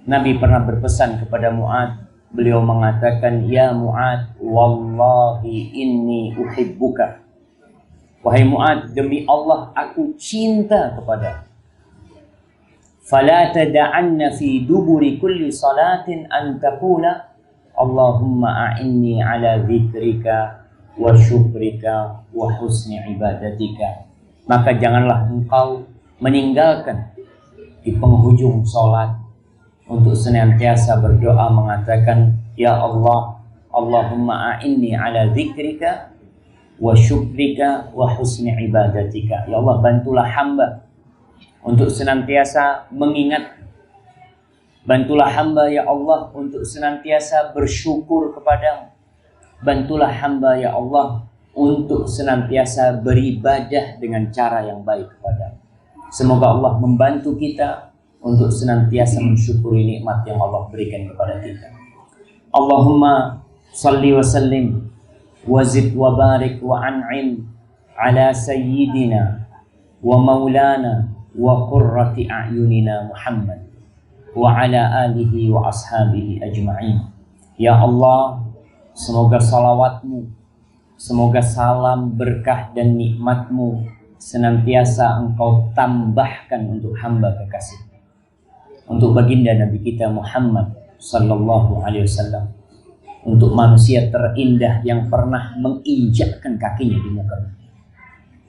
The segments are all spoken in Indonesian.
Nabi pernah berpesan kepada Mu'adz. Beliau mengatakan, "Ya Mu'adz, wallahi inni uhibbuka." Wahai Mu'adz, demi Allah aku cinta kepadamu. "Fala tada'anna fi duburi kulli salatin an taqula Allahumma a'inni ala dzikrika wa syukrika wa husni ibadatika." Maka janganlah engkau meninggalkan di penghujung sholat untuk senantiasa berdoa mengatakan, "Ya Allah, Allahumma a'inni ala dzikrika wa syukrika wa husni ibadatika." Ya Allah, bantulah hamba untuk senantiasa mengingat. Bantulah hamba ya Allah untuk senantiasa bersyukur kepadamu. Bantulah hamba ya Allah untuk senantiasa beribadah dengan cara yang baik kepadamu. Semoga Allah membantu kita untuk senantiasa mensyukuri nikmat yang Allah berikan kepada kita. Allahumma salli wa sallim wa zid wa barik wa an'im ala sayyidina wa maulana wa qurrati a'yunina Muhammad wa ala alihi wa ashabihi ajma'in. Ya Allah, semoga salawatmu, semoga salam berkah dan nikmatmu senantiasa engkau tambahkan untuk hamba kekasih, untuk baginda Nabi kita Muhammad sallallahu alaihi wasallam, untuk manusia terindah yang pernah menginjakkan kakinya di muka bumi,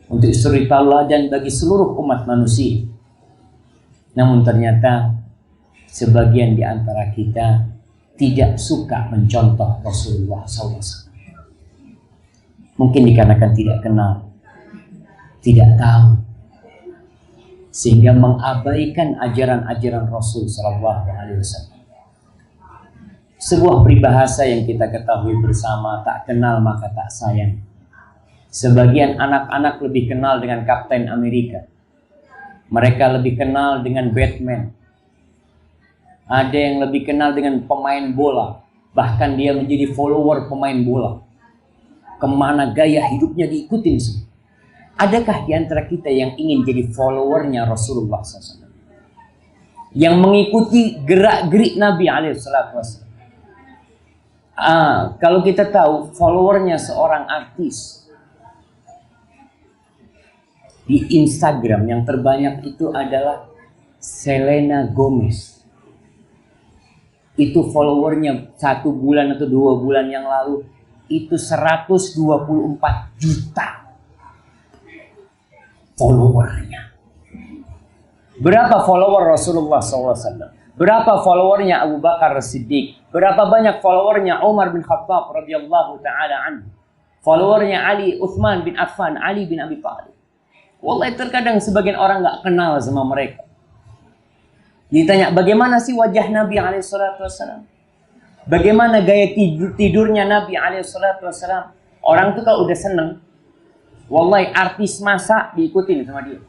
untuk suri tauladan bagi seluruh umat manusia. Namun ternyata sebagian di antara kita tidak suka mencontoh Rasulullah SAW. Mungkin dikarenakan tidak kenal, tidak tahu, sehingga mengabaikan ajaran-ajaran Rasul Sallallahu Alaihi Wasallam. Sebuah peribahasa yang kita ketahui bersama, tak kenal maka tak sayang. Sebagian anak-anak lebih kenal dengan Kapten Amerika. Mereka lebih kenal dengan Batman. Ada yang lebih kenal dengan pemain bola. Bahkan dia menjadi follower pemain bola. Kemana gaya hidupnya diikutin semua. Adakah di antara kita yang ingin jadi followernya Rasulullah SAW? Yang mengikuti gerak-gerik Nabi SAW. Kalau kita tahu followernya seorang artis di Instagram yang terbanyak itu adalah Selena Gomez. Itu followernya 1 bulan atau 2 bulan yang lalu itu 124 juta followernya. Berapa follower Rasulullah SAW? Berapa followernya Abu Bakar As-Siddiq? Berapa banyak followernya Umar bin Khattab radhiyallahu taala anhu? Followernya Ali, Utsman bin Affan, Ali bin Abi Thalib. Wallahi terkadang sebagian orang nggak kenal sama mereka. Ditanya bagaimana sih wajah Nabi SAW? Bagaimana gaya tidurnya Nabi SAW? Orang tuh kalau udah seneng, wallahi artis masa diikutin sama dia.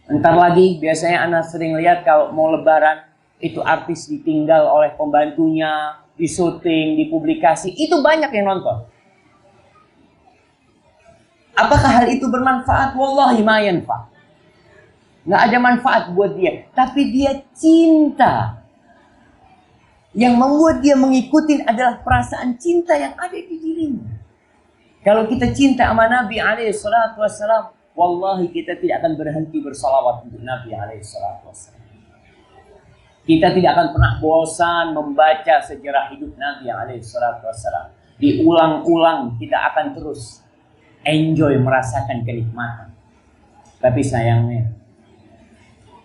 Entar lagi biasanya anak sering lihat kalau mau lebaran itu artis ditinggal oleh pembantunya, di syuting, di publikasi, itu banyak yang nonton. Apakah hal itu bermanfaat? Wallahi ma yanfa'. Nggak ada manfaat buat dia, tapi dia cinta. Yang membuat dia mengikuti adalah perasaan cinta yang ada di dirinya. Kalau kita cinta sama Nabi SAW, wallahi kita tidak akan berhenti bersalawat untuk Nabi SAW. Kita tidak akan pernah bosan membaca sejarah hidup Nabi SAW. Diulang-ulang, kita akan terus enjoy, merasakan kenikmatan. Tapi sayangnya,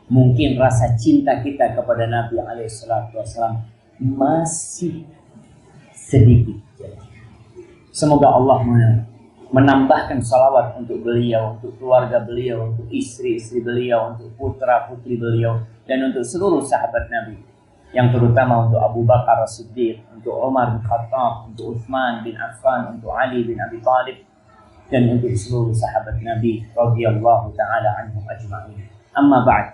mungkin rasa cinta kita kepada Nabi SAW masih sedikit. Semoga Allah menambahkan salawat untuk beliau, untuk keluarga beliau, untuk istri-istri beliau, untuk putra-putri beliau, dan untuk seluruh sahabat Nabi. Yang terutama untuk Abu Bakar As-Siddiq, untuk Umar bin Khattab, untuk Utsman bin Affan, untuk Ali bin Abi Thalib, dan untuk seluruh sahabat Nabi radhiyallahu taala anhum ajma'in. Amma ba'd.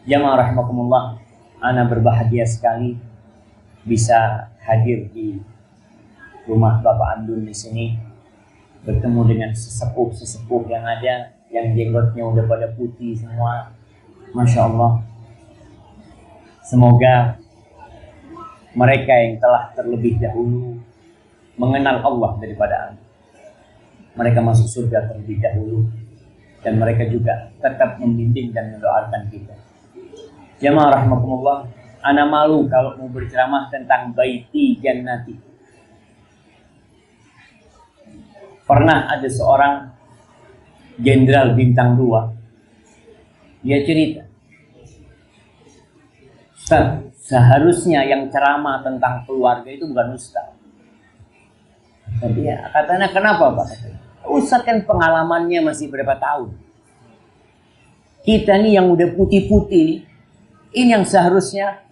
Jamaah rahimakumullah, ana berbahagia sekali bisa hadir di rumah Bapak Andun di sini, bertemu dengan sesepuh yang ada, yang jenggotnya udah pada putih semua, masya Allah. Semoga mereka yang telah terlebih dahulu mengenal Allah daripada Anda, mereka masuk surga terlebih dahulu, dan mereka juga tetap membimbing dan mendoakan kita. Jamaah rahimakumullah, ana malu kalau mau berceramah tentang baiti jannati. Pernah ada seorang jenderal bintang 2, dia cerita, Ustaz, seharusnya yang ceramah tentang keluarga itu bukan Ustaz. Dia katanya, kenapa Pak? Ustaz kan pengalamannya masih berapa tahun. Kita nih yang udah putih-putih nih, ini yang seharusnya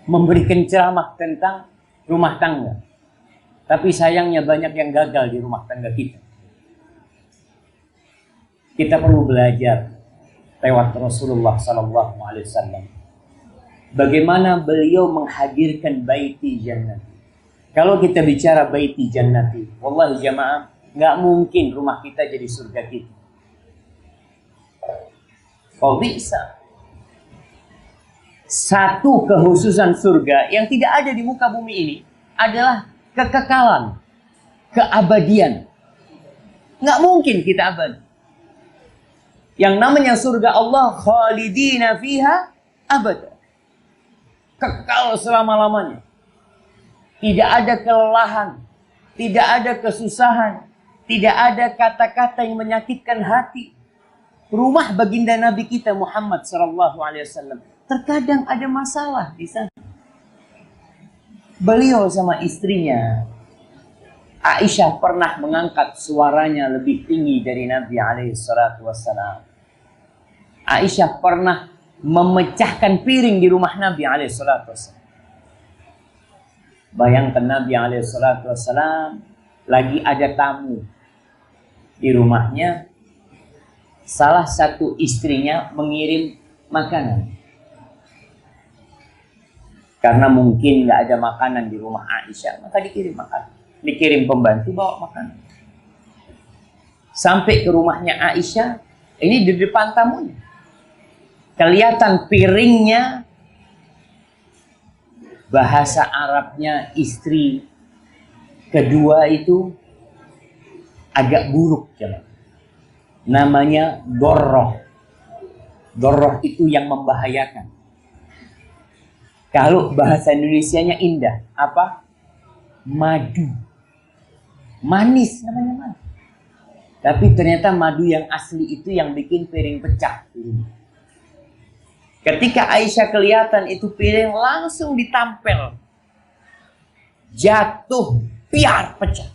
memberikan ceramah tentang rumah tangga. Tapi sayangnya banyak yang gagal di rumah tangga kita. Kita perlu belajar lewat Rasulullah SAW. Bagaimana beliau menghadirkan baiti jannati. Kalau kita bicara baiti jannati, wallahi jamaah, nggak mungkin rumah kita jadi surga kita. Kok bisa? Satu kehususan surga yang tidak ada di muka bumi ini adalah kekekalan, keabadian. Nggak mungkin kita abadi. Yang namanya surga Allah, khalidina fiha abada. Kekal selama-lamanya. Tidak ada kelelahan, tidak ada kesusahan, tidak ada kata-kata yang menyakitkan hati. Rumah baginda Nabi kita Muhammad SAW terkadang ada masalah di sana. Beliau sama istrinya Aisyah pernah mengangkat suaranya lebih tinggi dari Nabi SAW. Aisyah pernah memecahkan piring di rumah Nabi SAW. Bayangkan Nabi SAW lagi ada tamu di rumahnya, salah satu istrinya mengirim makanan. Karena mungkin nggak ada makanan di rumah Aisyah, maka dikirim makanan. Dikirim pembantu bawa makanan. Sampai ke rumahnya Aisyah, ini di depan tamunya. Kelihatan piringnya, bahasa Arabnya istri kedua itu agak buruk. Namanya dorroh. Dorroh itu yang membahayakan. Kalau bahasa Indonesianya indah, apa? Madu. Manis namanya madu. Tapi ternyata madu yang asli itu yang bikin piring pecah. Ketika Aisyah kelihatan itu piring langsung ditampel. Jatuh, piar, pecah.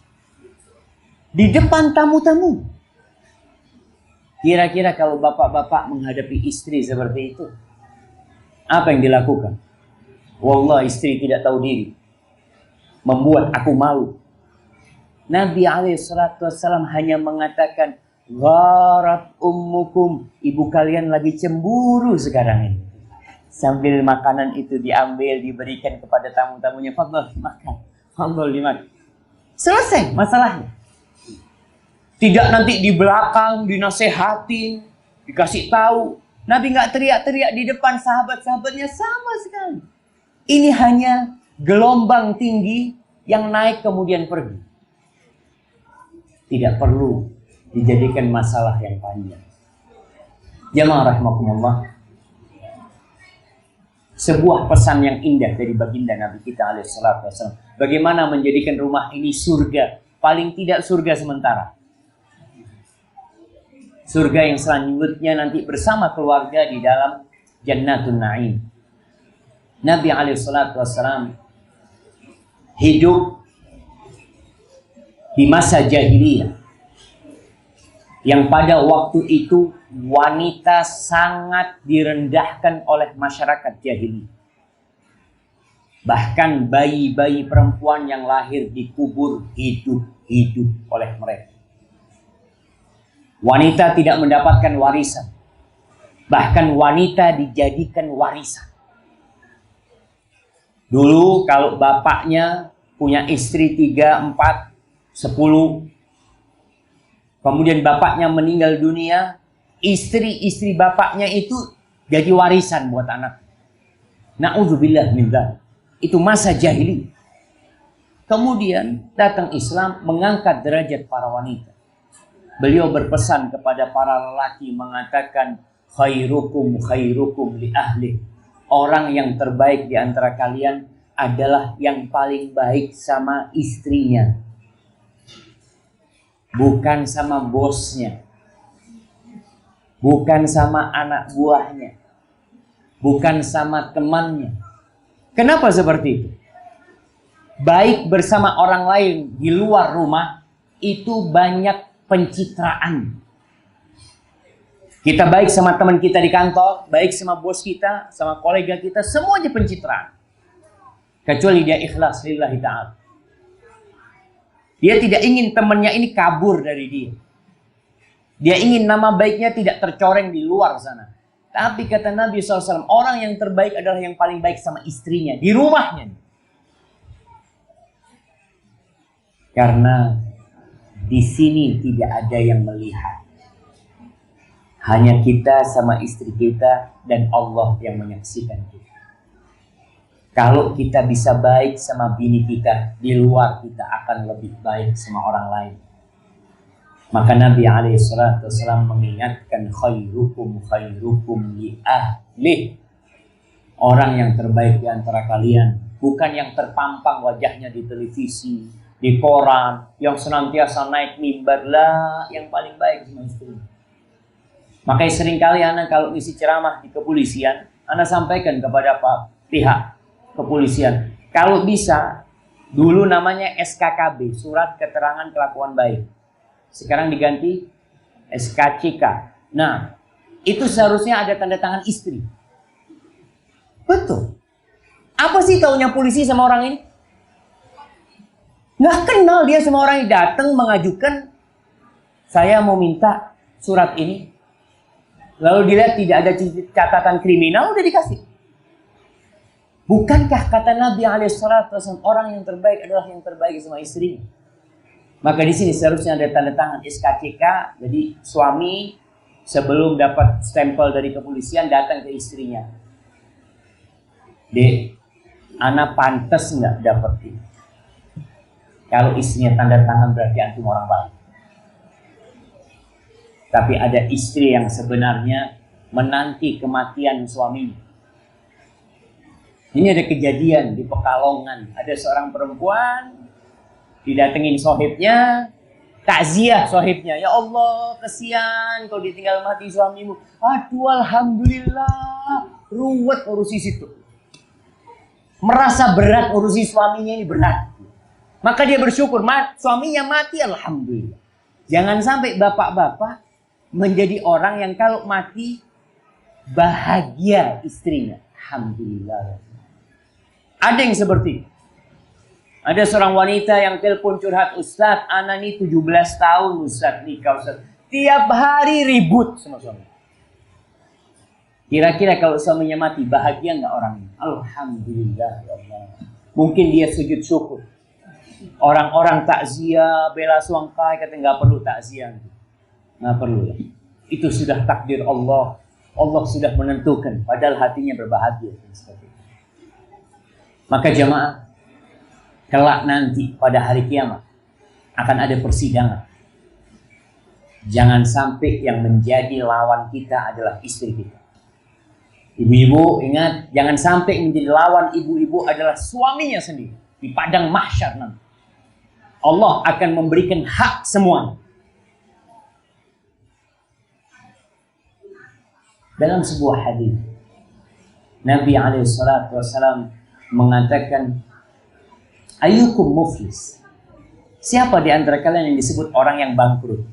Di depan tamu-tamu. Kira-kira kalau bapak-bapak menghadapi istri seperti itu, apa yang dilakukan? Wallah, istri tidak tahu diri. Membuat aku malu. Nabi SAW hanya mengatakan, gharat ummukum, ibu kalian lagi cemburu sekarang ini. Sambil makanan itu diambil, diberikan kepada tamu-tamunya, fadhal makan, fadhal dimakan. Selesai masalahnya. Tidak nanti di belakang dinasehatin, dikasih tahu. Nabi nggak teriak-teriak di depan sahabat-sahabatnya sama sekali. Ini hanya gelombang tinggi yang naik kemudian pergi. Tidak perlu dijadikan masalah yang panjang. Jamaah rahimakumullah. Sebuah pesan yang indah dari baginda Nabi kita alaihissalam. Bagaimana menjadikan rumah ini surga. Paling tidak surga sementara. Surga yang selanjutnya nanti bersama keluarga di dalam Jannatun Na'im. Nabi alaihissalam hidup di masa jahiliyah, yang pada waktu itu wanita sangat direndahkan oleh masyarakat jahiliyah. Bahkan bayi-bayi perempuan yang lahir dikubur hidup-hidup oleh mereka. Wanita tidak mendapatkan warisan. Bahkan wanita dijadikan warisan. Dulu kalau bapaknya punya istri 3, 4, 10, kemudian bapaknya meninggal dunia, istri-istri bapaknya itu jadi warisan buat anak. Na'udzubillah min dzalik. Itu masa jahili. Kemudian datang Islam mengangkat derajat para wanita. Beliau berpesan kepada para lelaki mengatakan khairukum khairukum li ahli. Orang yang terbaik di antara kalian adalah yang paling baik sama istrinya. Bukan sama bosnya. Bukan sama anak buahnya. Bukan sama temannya. Kenapa seperti itu? Baik bersama orang lain di luar rumah itu banyak pencitraan. Kita baik sama teman kita di kantor, baik sama bos kita, sama kolega kita, semuanya pencitraan. Kecuali dia ikhlas lillahi ta'ala. Dia tidak ingin temannya ini kabur dari dia. Dia ingin nama baiknya tidak tercoreng di luar sana. Tapi kata Nabi SAW, orang yang terbaik adalah yang paling baik sama istrinya, di rumahnya. Karena di sini tidak ada yang melihat. Hanya kita sama istri kita dan Allah yang menyaksikan kita. Kalau kita bisa baik sama bini kita, di luar kita akan lebih baik sama orang lain. Maka Nabi SAW mengingatkan khairukum khairukum li ahli. Orang yang terbaik di antara kalian bukan yang terpampang wajahnya di televisi, di koran, yang senantiasa naik mimbar lah, yang paling baik sama istri. Makanya seringkali anak kalau isi ceramah di kepolisian, anak sampaikan kepada pihak kepolisian, kalau bisa dulu namanya SKKB, surat keterangan kelakuan baik. Sekarang diganti SKCK. Nah, itu seharusnya ada tanda tangan istri. Betul. Apa sih taunya polisi sama orang ini? Nggak kenal dia sama orang yang datang mengajukan, saya mau minta surat ini. Lalu dilihat tidak ada catatan kriminal, udah dikasih. Bukankah kata Nabi SAW, orang yang terbaik adalah yang terbaik sama istrinya? Maka di sini seharusnya ada tanda tangan SKCK. Jadi suami sebelum dapat stempel dari kepolisian datang ke istrinya. Dek, anak pantas nggak dapat ini? Kalau istrinya tanda tangan berarti antum orang baik. Tapi ada istri yang sebenarnya menanti kematian suaminya. Ini ada kejadian di Pekalongan. Ada seorang perempuan didatengin sohibnya, takziah sohibnya. Ya Allah, kesian kau ditinggal mati suamimu. Aduh, alhamdulillah, ruwet urusi situ. Merasa berat urusi suaminya ini berat. Maka dia bersyukur, suaminya mati, alhamdulillah. Jangan sampai bapak-bapak menjadi orang yang kalau mati bahagia istrinya. Alhamdulillah. Ada yang seperti itu. Ada seorang wanita yang telepon curhat, Ustaz, anak ini 17 tahun Ustaz, nikah Ustaz. Tiap hari ribut sama suami. Kira-kira kalau suaminya mati, bahagia nggak orang ini? Alhamdulillah ya Allah. Mungkin dia sujud syukur. Orang-orang takziah, bela suangkai, kata nggak perlu takziah. Nggak perlu ya. Itu sudah takdir Allah. Allah sudah menentukan. Padahal hatinya berbahagia. Maka jamaah, kelak nanti pada hari kiamat akan ada persidangan. Jangan sampai yang menjadi lawan kita adalah istri kita. Ibu-ibu ingat, jangan sampai menjadi lawan ibu-ibu adalah suaminya sendiri. Di padang mahsyar nanti Allah akan memberikan hak semuanya. Dalam sebuah hadis Nabi SAW mengatakan, ayyukum muflis? Siapa di antara kalian yang disebut orang yang bangkrut?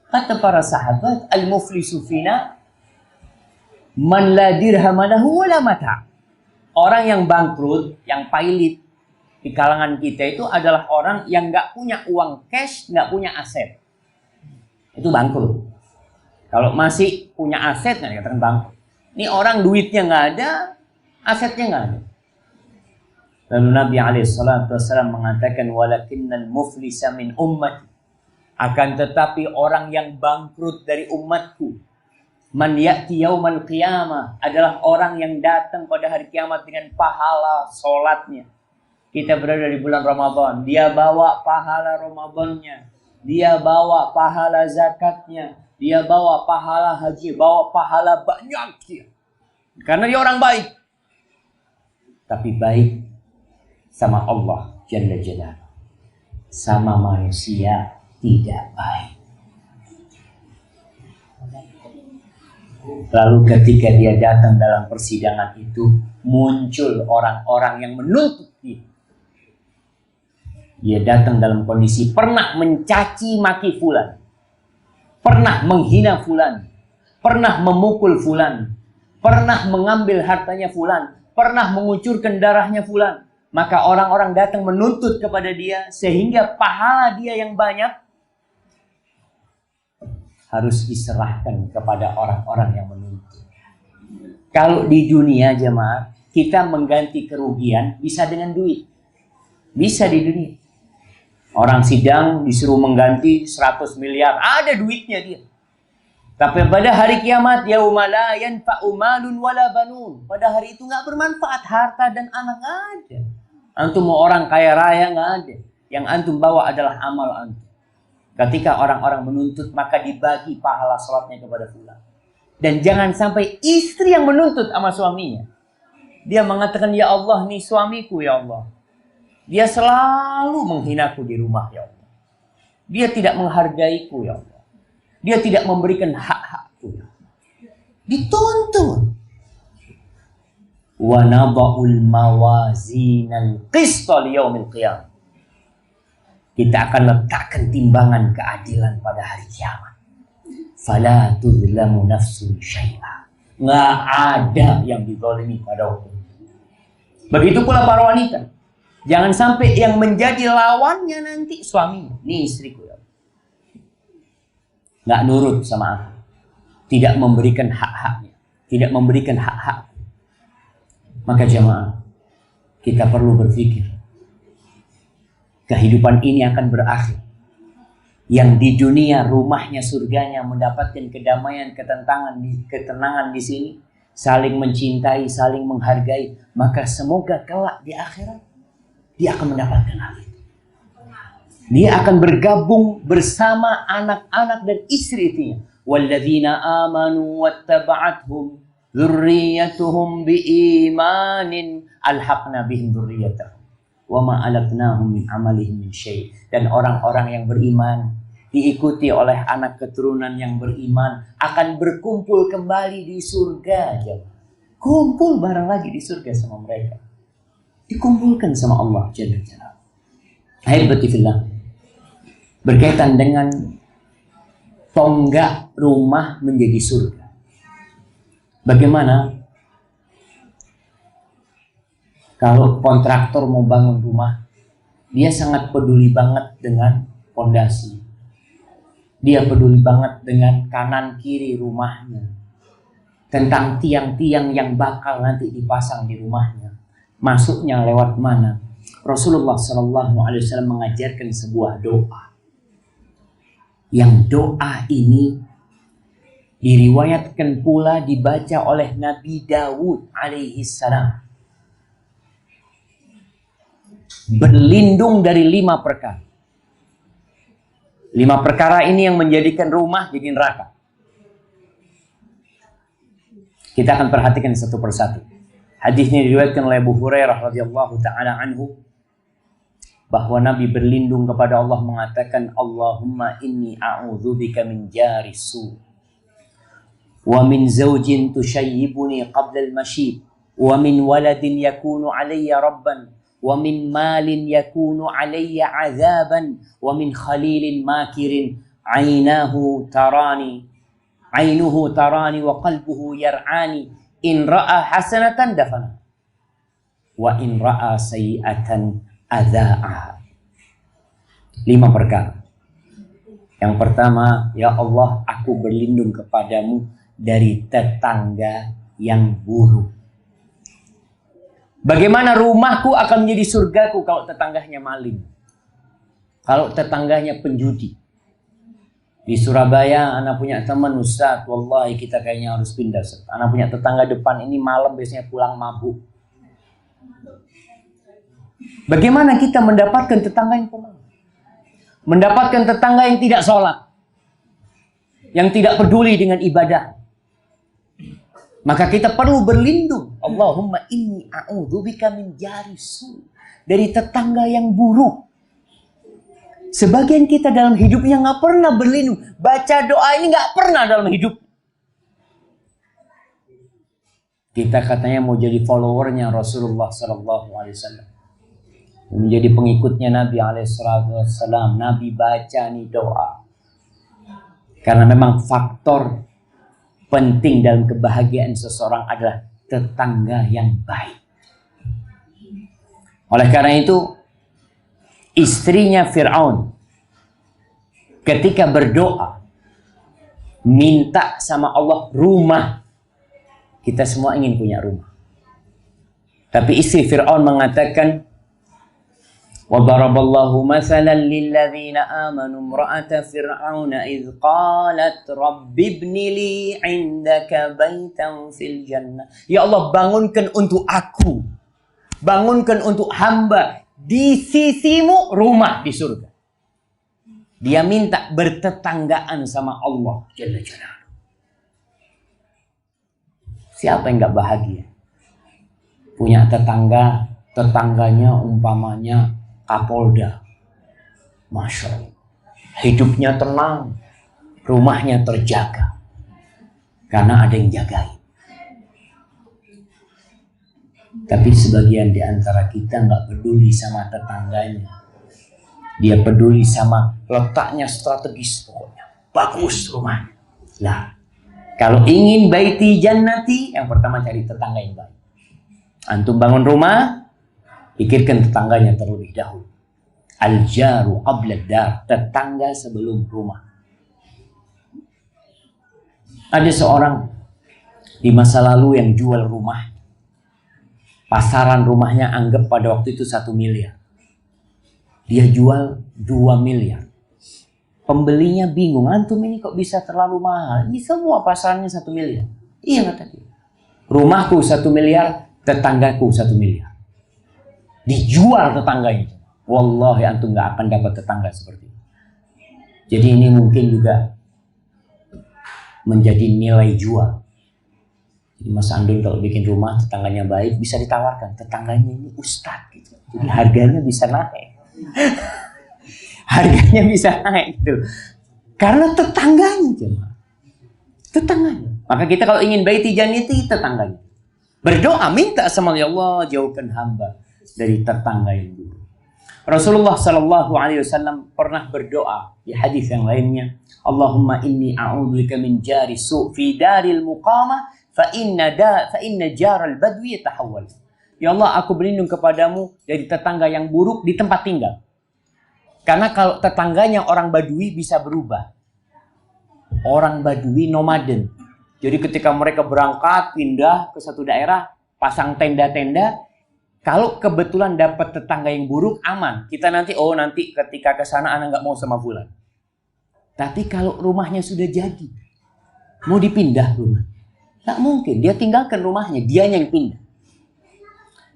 Kata para sahabat, al-muflisu fina man la dirhama lahu wala mata. Orang yang bangkrut, yang pailit di kalangan kita itu adalah orang yang nggak punya uang cash, nggak punya aset. Itu bangkrut. Kalau masih punya aset, nggak dikatakan bangkrut. Ini orang duitnya nggak ada, asetnya nggak ada. Lalu Nabi SAW mengatakan, walakinnal muflisa min ummati. Akan tetapi orang yang bangkrut dari umatku, Man ya'ti yaumal qiyamah adalah orang yang datang pada hari kiamat dengan pahala sholatnya. Kita berada di bulan Ramadan, dia bawa pahala Ramadannya, dia bawa pahala zakatnya, dia bawa pahala haji, bawa pahala banyak dia. Karena dia orang baik. Tapi baik sama Allah Jalla Jalaluhu. Sama manusia tidak baik. Lalu ketika dia datang dalam persidangan itu, muncul orang-orang yang menuntut dia. Dia datang dalam kondisi pernah mencaci maki fulan, pernah menghina fulan, pernah memukul fulan, pernah mengambil hartanya fulan, pernah mengucurkan darahnya fulan. Maka orang-orang datang menuntut kepada dia, sehingga pahala dia yang banyak harus diserahkan kepada orang-orang yang menuntut. Kalau di dunia jemaah, kita mengganti kerugian bisa dengan duit. Bisa di dunia. Orang sidang disuruh mengganti 100 miliar, ada duitnya dia. Tapi pada hari kiamat, yauma la yanfa'u malun wala banun. Pada hari itu nggak bermanfaat harta dan anak, nggak ada. Antum mau orang kaya raya nggak ada. Yang antum bawa adalah amal antum. Ketika orang-orang menuntut, maka dibagi pahala sholatnya kepada fulan. Dan jangan sampai istri yang menuntut sama suaminya. Dia mengatakan, ya Allah, nih suamiku ya Allah. Dia selalu menghinaku di rumah ya Allah. Dia tidak menghargaiku ya Allah. Dia tidak memberikan hak-hakku ya Allah. Dituntut. Wa nada'ul mawazinal qista liyaumil qiyamah. Kita akan letakkan timbangan keadilan pada hari kiamat. Fala tuzlamu nafsun syai'a. Nggak ada yang dizalimi pada waktu itu. Begitu pula para wanita. Jangan sampai yang menjadi lawannya nanti suaminya. Ini istriku ya. Nggak nurut sama aku. Tidak memberikan hak-haknya. Tidak memberikan hak-hak. Maka jemaah, kita perlu berpikir. Kehidupan ini akan berakhir. Yang di dunia rumahnya surganya mendapatkan kedamaian, ketenangan di sini, saling mencintai, saling menghargai, maka semoga kelak di akhirat dia akan mendapatkan hal itu. Dia akan bergabung bersama anak-anak dan istri-istrinya. Walladzina amanu wattaba'athum dzurriyyatuhum biimanin alhaqna bihim dzurriyyatahum wa ma alatnahum min amalihim min syai'. Dan orang-orang yang beriman diikuti oleh anak keturunan yang beriman akan berkumpul kembali di surga. Kumpul bareng lagi di surga sama mereka. Dikumpulkan sama Allah Jalla Jalla. Ahibati fillah. Berkaitan dengan tonggak rumah menjadi surga. Bagaimana kalau kontraktor mau bangun rumah, dia sangat peduli banget dengan fondasi. Dia peduli banget dengan kanan kiri rumahnya. Tentang tiang-tiang yang bakal nanti dipasang di rumahnya. Masuknya lewat mana? Rasulullah SAW mengajarkan sebuah doa. Yang doa ini diriwayatkan pula dibaca oleh Nabi Dawud alaihissalam. Berlindung dari 5 perkara. 5 perkara ini yang menjadikan rumah jadi neraka. Kita akan perhatikan satu persatu. Hadisnya diriwayatkan oleh Abu Hurairah radhiyallahu taala anhu bahwa Nabi berlindung kepada Allah mengatakan, Allahumma inni a'udzubika min jari su wa min zawjin tushayyibuni qabla al-mashib wa min waladin yakunu alayya rabban wa min malin yakunu alayya azaban wa min khalilin makirin ainuhu tarani wa qalbuhu yar'ani in ra'a hasanatan dafana wa in ra'a sayi'atan adza'a. 5 perkara. Yang pertama, ya Allah, aku berlindung kepadamu dari tetangga yang buruk. Bagaimana rumahku akan menjadi surgaku kalau tetangganya maling? Kalau tetangganya penjudi? Di Surabaya, anak punya teman, Ustaz, wallahi kita kayaknya harus pindah. Ustaz. Anak punya tetangga depan ini malam biasanya pulang mabuk. Bagaimana kita mendapatkan tetangga yang pemalas? Mendapatkan tetangga yang tidak sholat, yang tidak peduli dengan ibadah. Maka kita perlu berlindung. Allahumma inni a'udzubika min jari su, dari tetangga yang buruk. Sebagian kita dalam hidupnya nggak pernah berlindung. Baca doa ini nggak pernah dalam hidup. Kita katanya mau jadi followernya Rasulullah Sallallahu Alaihi Wasallam, menjadi pengikutnya Nabi Alaihi Wasallam. Nabi baca nih doa. Karena memang faktor penting dalam kebahagiaan seseorang adalah tetangga yang baik. Oleh karena itu, istrinya Fir'aun ketika berdoa minta sama Allah rumah. Kita semua ingin punya rumah. Tapi istri Fir'aun mengatakan, وَضَرَبَ اللَّهُ مَثَلًا لِلَّذِينَ آمَنُوا امْرَأَةَ فِرْعَوْنَ إِذْ قَالَتْ رَبِّ ابْنِ لِي عِندَكَ بَيْتًا فِي الْجَنَّةِ. Ya Allah, bangunkan untuk aku, bangunkan untuk hamba di sisimu rumah di surga. Dia minta bertetanggaan sama Allah Jalla Jalaluhu. Siapa yang gak bahagia punya tetangga, tetangganya umpamanya Kapolda, Masya Allah, hidupnya tenang, rumahnya terjaga karena ada yang jagain. Tapi sebagian di antara kita nggak peduli sama tetangganya. Dia peduli sama letaknya strategis pokoknya. Bagus rumahnya. Lah, kalau ingin baiti jannati, yang pertama cari tetangga yang baik. Antum bangun rumah, pikirkan tetangganya terlebih dahulu. Al-jaru qabla dar, tetangga sebelum rumah. Ada seorang di masa lalu yang jual rumah. Pasaran rumahnya anggap pada waktu itu 1 miliar. Dia jual 2 miliar. Pembelinya bingung, antum ini kok bisa terlalu mahal? Ini semua pasarannya 1 miliar. Iya kata dia. Rumahku 1 miliar, tetanggaku 1 miliar. Dijual tetangganya. Wallahi antum gak akan dapat tetangga seperti itu. Jadi ini mungkin juga menjadi nilai jual. Jadi Mas Andul kalau bikin rumah tetangganya baik, bisa ditawarkan. Tetangganya ini ustadz gitu. Jadi harganya bisa naik. Harganya bisa naik gitu. Karena tetangganya cuma. Tetangganya. Maka kita kalau ingin baiti jannati, tetangganya. Berdoa, minta sama Allah, jauhkan hamba dari tetangga yang buruk. Rasulullah Sallallahu Alaihi Wasallam pernah berdoa di hadis yang lainnya, Allahumma inni a'udzubika min jari su' fi daril muqamah fa inna jaral badwi yatahawwal. Ya Allah, aku berlindung kepadamu dari tetangga yang buruk di tempat tinggal. Karena kalau tetangganya orang Badui bisa berubah. Orang Badui nomaden. Jadi ketika mereka berangkat pindah ke satu daerah, pasang tenda-tenda. Kalau kebetulan dapat tetangga yang buruk, aman. Kita nanti ketika ke sana anak nggak mau sama fulan. Tapi kalau rumahnya sudah jadi, mau dipindah rumah, tak mungkin. Dia tinggalkan rumahnya, dia yang pindah.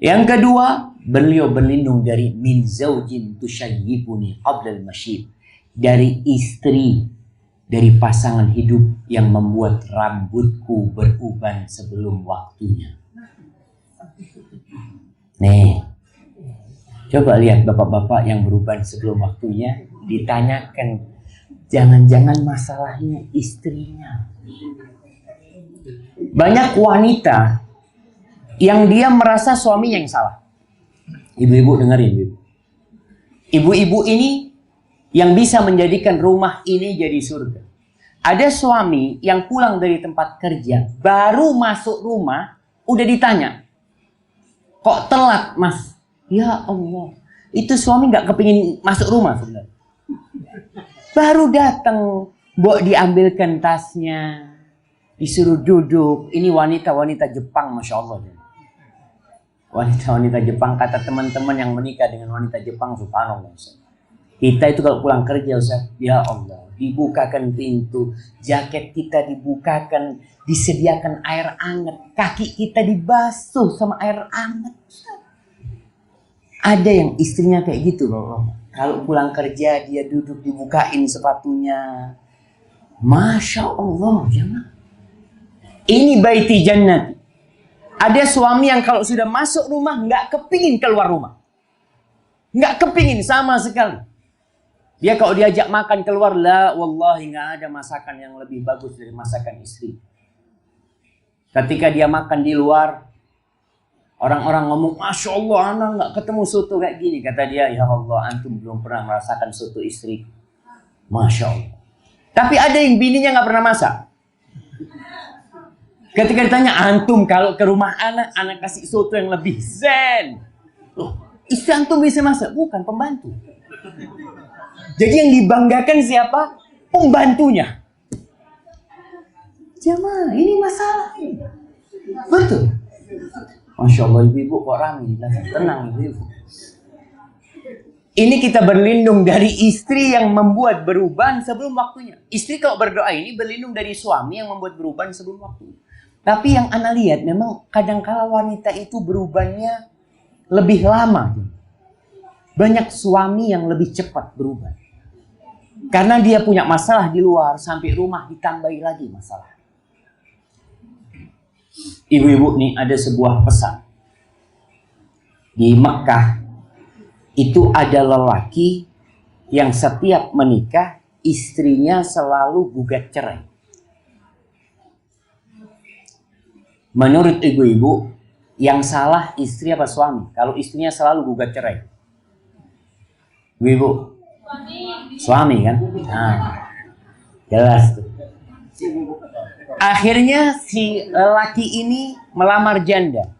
Yang kedua, beliau berlindung dari min zaujin tushayyibuni qabla al-masyib, dari istri, dari pasangan hidup yang membuat rambutku beruban sebelum waktunya. Nih, coba lihat bapak-bapak yang beruban sebelum waktunya, ditanyakan, jangan-jangan masalahnya istrinya. Banyak wanita yang dia merasa suaminya yang salah. Ibu-ibu dengerin, ibu. Ibu-ibu ini yang bisa menjadikan rumah ini jadi surga. Ada suami yang pulang dari tempat kerja, baru masuk rumah, udah ditanya, kok telat mas? Ya Allah, itu suami gak kepingin masuk rumah sebenarnya. Baru datang, mbok diambilkan tasnya, disuruh duduk. Ini wanita-wanita Jepang, Masya Allah. Wanita-wanita Jepang, kata teman-teman yang menikah dengan wanita Jepang, subhanallah. Kita itu kalau pulang kerja, Ustaz, ya Allah, dibukakan pintu, jaket kita dibukakan, disediakan air hangat, kaki kita dibasuh sama air hangat. Ada yang istrinya kayak gitu loh. Kalau pulang kerja dia duduk dibukain sepatunya. Masya Allah, jangan. Ini baiti jannati. Ada suami yang kalau sudah masuk rumah nggak kepingin keluar rumah. Nggak kepingin sama sekali. Dia kalau diajak makan keluar, la wallahi nggak ada masakan yang lebih bagus dari masakan istri. Ketika dia makan di luar, orang-orang ngomong, Masya Allah, anak nggak ketemu soto kayak gini. Kata dia, ya Allah, antum belum pernah merasakan soto istri. Masya Allah. Tapi ada yang bininya nggak pernah masak. Ketika ditanya, antum kalau ke rumah anak kasih soto yang lebih zen. Loh, istri antum bisa masak? Bukan, pembantu. Jadi yang dibanggakan siapa? Pembantunya. Jamaah, ini masalah. Betul. Masya Allah, ibu-ibu kok ramai. Tenang, ibu-ibu. Ini kita berlindung dari istri yang membuat beruban sebelum waktunya. Istri kalau berdoa ini berlindung dari suami yang membuat beruban sebelum waktunya. Tapi yang Ana lihat memang kadangkala wanita itu berubannya lebih lama. Banyak suami yang lebih cepat berubah. Karena dia punya masalah di luar, sampai rumah ditambahi lagi masalah. Ibu-ibu nih, ada sebuah pesan. Di Mekah itu ada lelaki yang setiap menikah istrinya selalu gugat cerai. Menurut ibu-ibu, yang salah istri apa suami? Kalau istrinya selalu gugat cerai. Ibu, suami kan? Nah, jelas tuh. Akhirnya si lelaki ini melamar janda.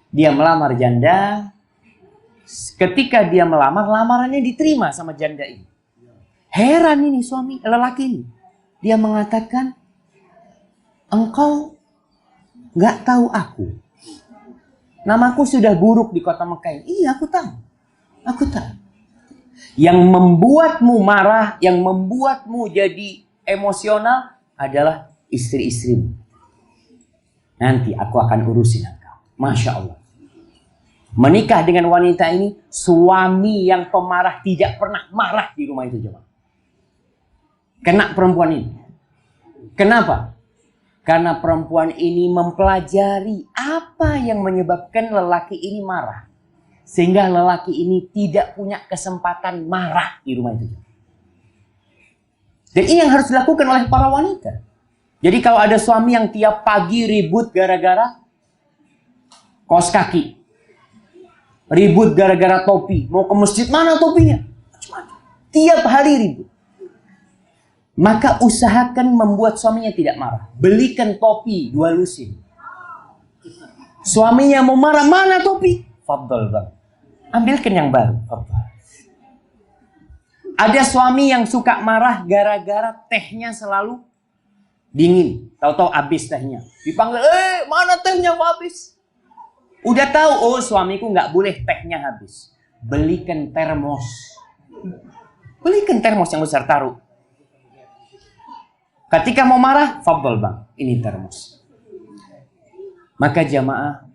Dia melamar janda. Ketika dia melamar, lamarannya diterima sama janda ini. Heran ini suami, lelaki ini. Dia mengatakan, engkau nggak tahu aku. Namaku sudah buruk di kota Mekah ini. Iya, aku tahu. Aku tahu. Yang membuatmu marah, yang membuatmu jadi emosional adalah istri-istrimu. Nanti aku akan urusin engkau. Masya Allah. Menikah dengan wanita ini, suami yang pemarah tidak pernah marah di rumah itu. Coba. Kena perempuan ini. Kenapa? Karena perempuan ini mempelajari apa yang menyebabkan lelaki ini marah. Sehingga lelaki ini tidak punya kesempatan marah di rumah itu. Dan ini yang harus dilakukan oleh para wanita. Jadi kalau ada suami yang tiap pagi ribut gara-gara kaos kaki. Ribut gara-gara topi. Mau ke masjid, mana topinya? Tiap hari ribut. Maka usahakan membuat suaminya tidak marah. Belikan topi 2 lusin. Suaminya mau marah, mana topi? Fadol bang. Ambilkan yang baru. Fadol. Ada suami yang suka marah gara-gara tehnya selalu dingin. Tahu-tahu habis tehnya. Dipanggil, mana tehnya habis? Udah tahu, oh suamiku nggak boleh tehnya habis. Belikan termos. Belikan termos yang besar, taruh. Ketika mau marah, fadol bang, ini termos. Maka jamaah,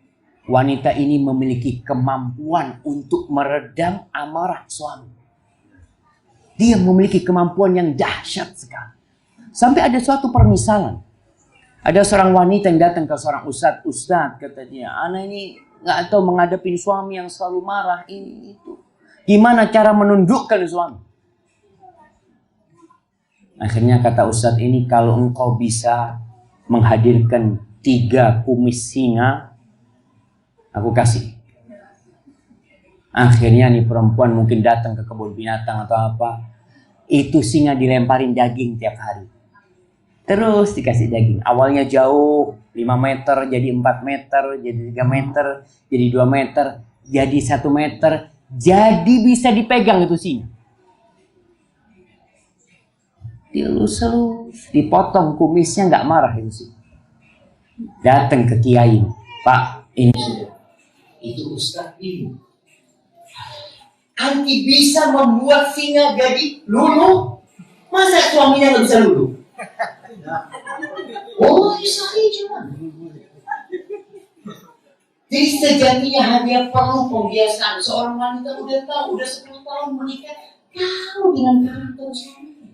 wanita ini memiliki kemampuan untuk meredam amarah suami. Dia memiliki kemampuan yang dahsyat sekali. Sampai ada suatu permisalan. Ada seorang wanita yang datang ke seorang ustadz. Ustadz, kata dia, anak ini nggak tahu menghadapi suami yang selalu marah, ini itu. Gimana cara menundukkan suami? Akhirnya kata ustadz ini, kalau engkau bisa menghadirkan 3 kumis singa, aku kasih. Akhirnya nih perempuan mungkin datang ke kebun binatang atau apa. Itu singa dilemparin daging tiap hari. Terus dikasih daging. Awalnya jauh, 5 meter, jadi 4 meter, jadi 3 meter, jadi 2 meter, jadi 1 meter. Jadi bisa dipegang itu singa. Dilus-lus, dipotong kumisnya, nggak marah itu sih. Datang ke kiai, Pak, ini sudah. Itu ustaz ini. Anti bisa membuat singa jadi luluh. Mas suaminya nggak bisa duduk. Oh, sahih cuma. Jadi sejatinya hanya perlu pembiasaan. Seorang wanita udah tahu, udah 10 tahun menikah, tahu dengan karakter suaminya.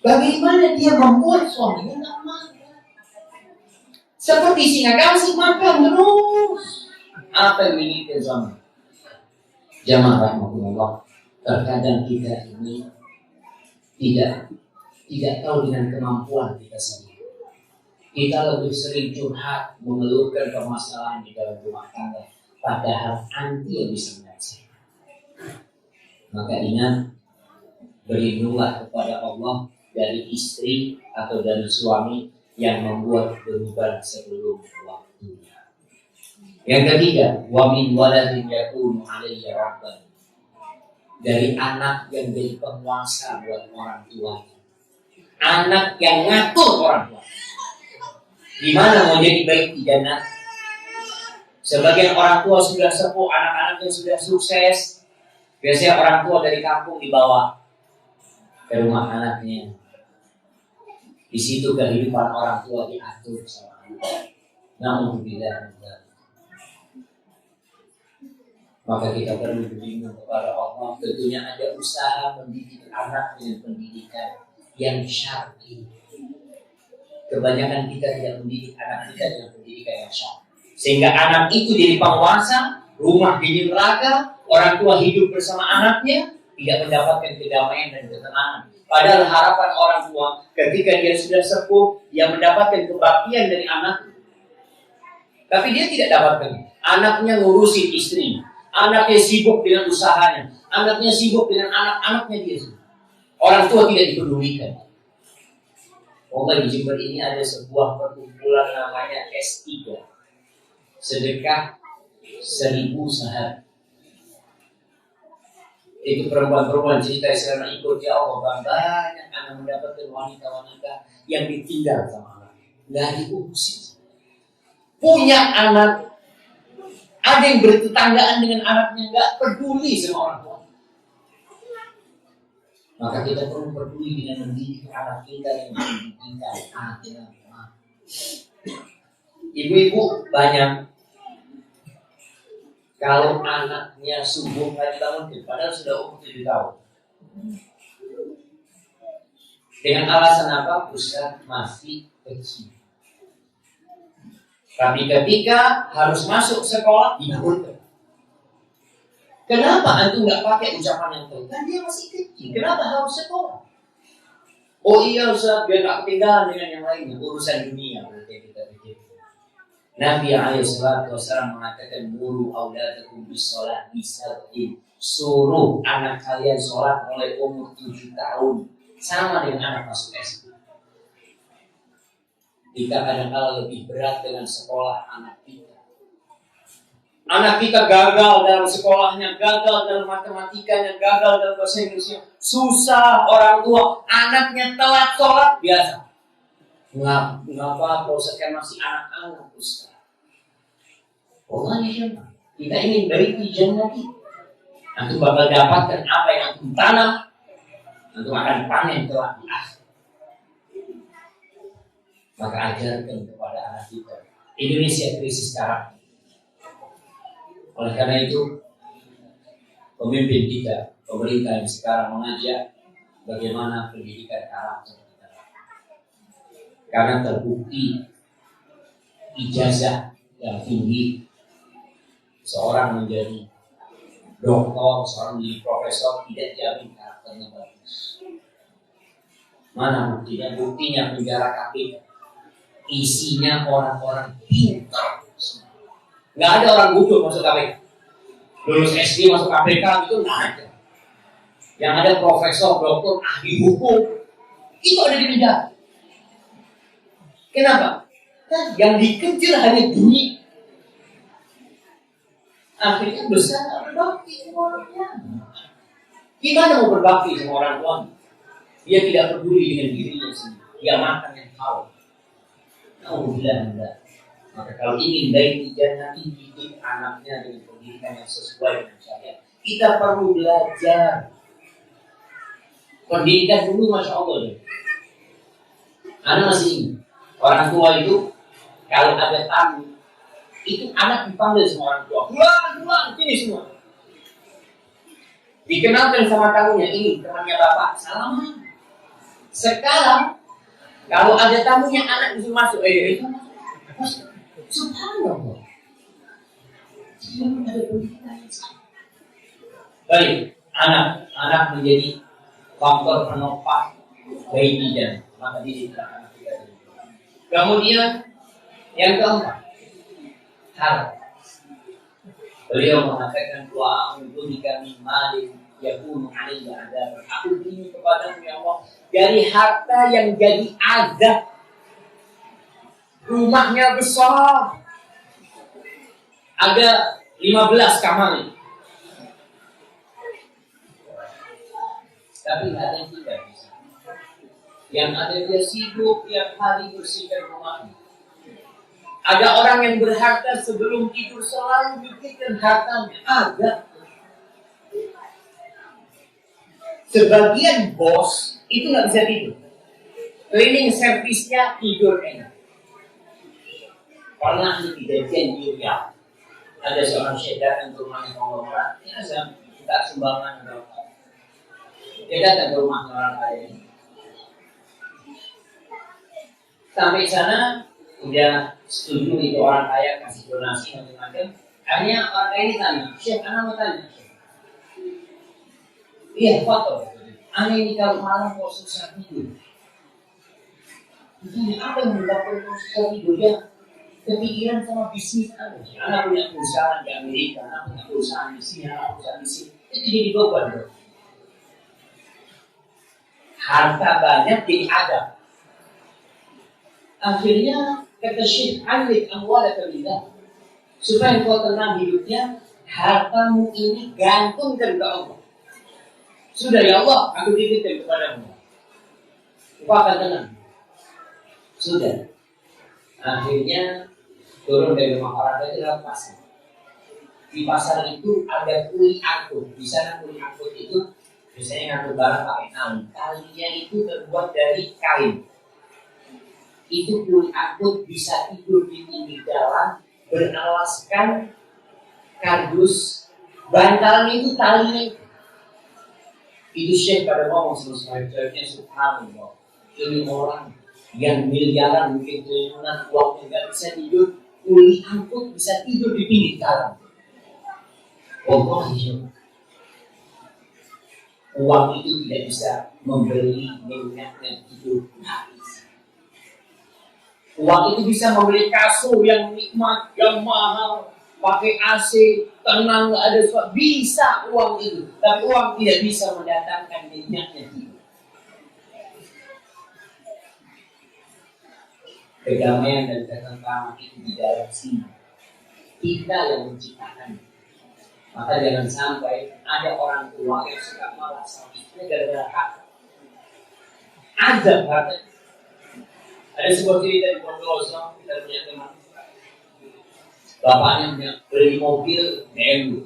Bagaimana dia membuat suaminya tak makan. Seperti singa kasih makan terus. Apa yang diinginkan suami? Jamaah rahmatullah. Terkadang kita ini tidak tahu dengan kemampuan kita sendiri. Kita lebih sering curhat, mengeluhkan permasalahan di dalam rumah tangga, padahal anti yang bisa menyelesaikan. Maka ingat, berlindunglah kepada Allah dari istri atau dari suami yang membuat beban sebelum waktunya. Yang ketiga, wa min waladin yakunu alayya rabban. Dari anak yang jadi penguasa buat orang tuanya. Anak yang ngatur orang tua. Gimana mau jadi baik di jannah? Sebagian orang tua sudah sepuh, anak-anaknya sudah sukses. Biasanya orang tua dari kampung dibawa ke rumah anaknya. Di situ kehidupan orang tua diatur sama anak. Namun tidak. Maka kita perlu berlindung kepada Allah. Tentunya ada usaha mendidik anak dengan pendidikan yang syar'i. Kebanyakan kita tidak mendidik anak kita dengan pendidikan yang syar'i. Sehingga anak itu jadi penguasa, rumah jadi neraka, orang tua hidup bersama anaknya, tidak mendapatkan kedamaian dan ketenangan. Padahal harapan orang tua ketika dia sudah sepuh, dia mendapatkan kebaktian dari anak. Tapi dia tidak dapatkan. Anaknya ngurusin istri, anaknya sibuk dengan usahanya, anaknya sibuk dengan anak-anaknya dia. Orang tua tidak dipedulikan. Di Jember ini ada sebuah perkumpulan namanya S3, sedekah 1000 sehari. Itu perempuan-perempuan cerita selama ikut ya Allah, banyak anak mendapatkan wanita-wanita yang ditinggal sama anak, nggak diurusin. Punya anak, ada yang bertetanggaan dengan anaknya, nggak peduli sama orang tua. Maka kita perlu peduli dengan mendidik anak kita yang pendidikan anak. Ibu-ibu banyak kalau anaknya subuh nggak dibangunkan, padahal sudah umur 7 tahun. Dengan alasan apa? Ustaz masih kecil. Tapi ketika harus masuk sekolah dibangunkan. Kenapa antum nggak pakai ucapan yang baik? Kan dia masih kecil. Kenapa harus sekolah? Oh iya Ustaz, biar nggak ketinggalan dengan yang lainnya. Urusan dunia berarti kita pikir. Nabi SAW mengatakan muru auladakum bisolat bisab'in. Suruh anak kalian sholat mulai umur 7 tahun. Sama dengan anak masuk SD. Kita kadang-kadang lebih berat dengan sekolah anak kita. Anak kita gagal dalam sekolahnya, gagal dalam matematikanya, gagal dalam bahasa Inggrisnya. Susah orang tua, anaknya telat sholat, biasa. Mengapa proses kan masih anak-anak, Ustaz? Allah ya, kita ingin baik di jannah kita. Antum bakal dapatkan apa yang antum tanam, antum akan panen kelak di akhir. Maka ajarkan kepada anak kita. Indonesia krisis karakter. Oleh karena itu, pemimpin kita, pemerintah yang sekarang mengajak bagaimana pendidikan karakter kita. Karena terbukti ijazah yang tinggi, seorang menjadi doktor, seorang menjadi profesor, tidak jamin karakternya bagus. Mana buktinya? Buktinya penjara KPK. Isinya orang-orang pintar. Nggak ada orang bodoh masuk KPK. Lulus SD masuk KPK itu nggak ada. Yang ada profesor, doktor, ahli hukum itu ada di penjara. Kenapa? Kan yang dikejar hanya dunia. Akhirnya besar nggak berbakti sama orang tua. Gimana mau berbakti sama orang tua? Dia tidak peduli dengan dirinya sendiri. Dia makan yang haram. Alhamdulillah. Maka kalau ingin baik di jannah, didik anaknya dengan pendidikan yang sesuai dengan syariat. Kita perlu belajar. Pendidikan dulu Masya Allah deh. Anak masih ingat, orang tua itu kalau ada tamu, itu anak dipanggil semua orang tua. Pulang, sini semua. Dikenalkan sama tamunya, ini temannya bapak, salaman. Sekarang, kalau ada tamunya anak bisa masuk, itu masuk. Subhanallah. Ada pendidikan yang sama. Baik, anak menjadi faktor penopang bayi dan maka didikan anak kita. Kemudian yang keempat, harta. Beliau mengatakan doa untuk kami malik yakunu alayya adab. Aku ingin kepadamu ya Allah dari harta yang jadi azab. Rumahnya besar, ada 15 kamar. Tapi ada yang tidak bisa. Yang ada dia sibuk tiap hari bersihkan rumahnya. Ada orang yang berharta sebelum tidur selalu mikirkan hartanya. Ada. Sebagian bos itu nggak bisa tidur. Cleaning service-nya tidur enak. Pernah di kejadian di Riyadh. Ada seorang syekh datang ke rumahnya konglomerat. Dia minta sumbangan berapa. Dia datang ke rumah orang kaya ini. Sampai sana, udah setuju itu orang kaya kasih donasi macam-macam. Akhirnya orang kaya ini tanya, Syekh, anak mau tanya. Iya, foto. Anak ini kalau malam kok susah tidur. Ini apa yang menyebabkan kok susah tidur? Ya, kepikiran sama bisnis aja. Anak punya perusahaan di Amerika, anak punya perusahaan di sini, anak perusahaan di sini. Itu jadi beban, bro. Harta banyak jadi ada. Akhirnya kata Syekh Alik amwala billah. Supaya kau tenang hidupnya, hartamu ini gantungkan ke Allah. Sudah ya Allah, aku titipkan kepadamu. Kau akan tenang. Sudah. Akhirnya turun dari rumah orang itu dalam pasar. Di pasar itu ada kuli angkut. Di sana kuli angkut itu biasanya ngangkut barang pakai tali. Talinya itu terbuat dari kain. Itu kuli angkut bisa tidur di pinggir jalan beralaskan kardus. Bantalnya itu talinya. Itu Syekh pada ngomong sama saya, subhanallah. Ini orang yang miliaran mungkin triliunan uangnya nggak bisa tidur, kuli angkut bisa tidur di pinggir jalan. Uang itu tidak bisa membeli minyak yang tidur habis. Uang itu bisa membeli kasur yang nikmat, yang mahal, pakai AC, tenang, nggak ada suara. Bisa uang itu, tapi uang tidak bisa mendatangkan minyaknya tidur. Kedamaian dan ketentraman itu di dalam sini. Kita yang menciptakan. Maka jangan sampai ada orang tua yang suka marah sama istrinya gara-gara harta. Ada harta. Ada sebuah cerita di Bondowoso, kita punya teman. Bapaknya beli mobil BMW.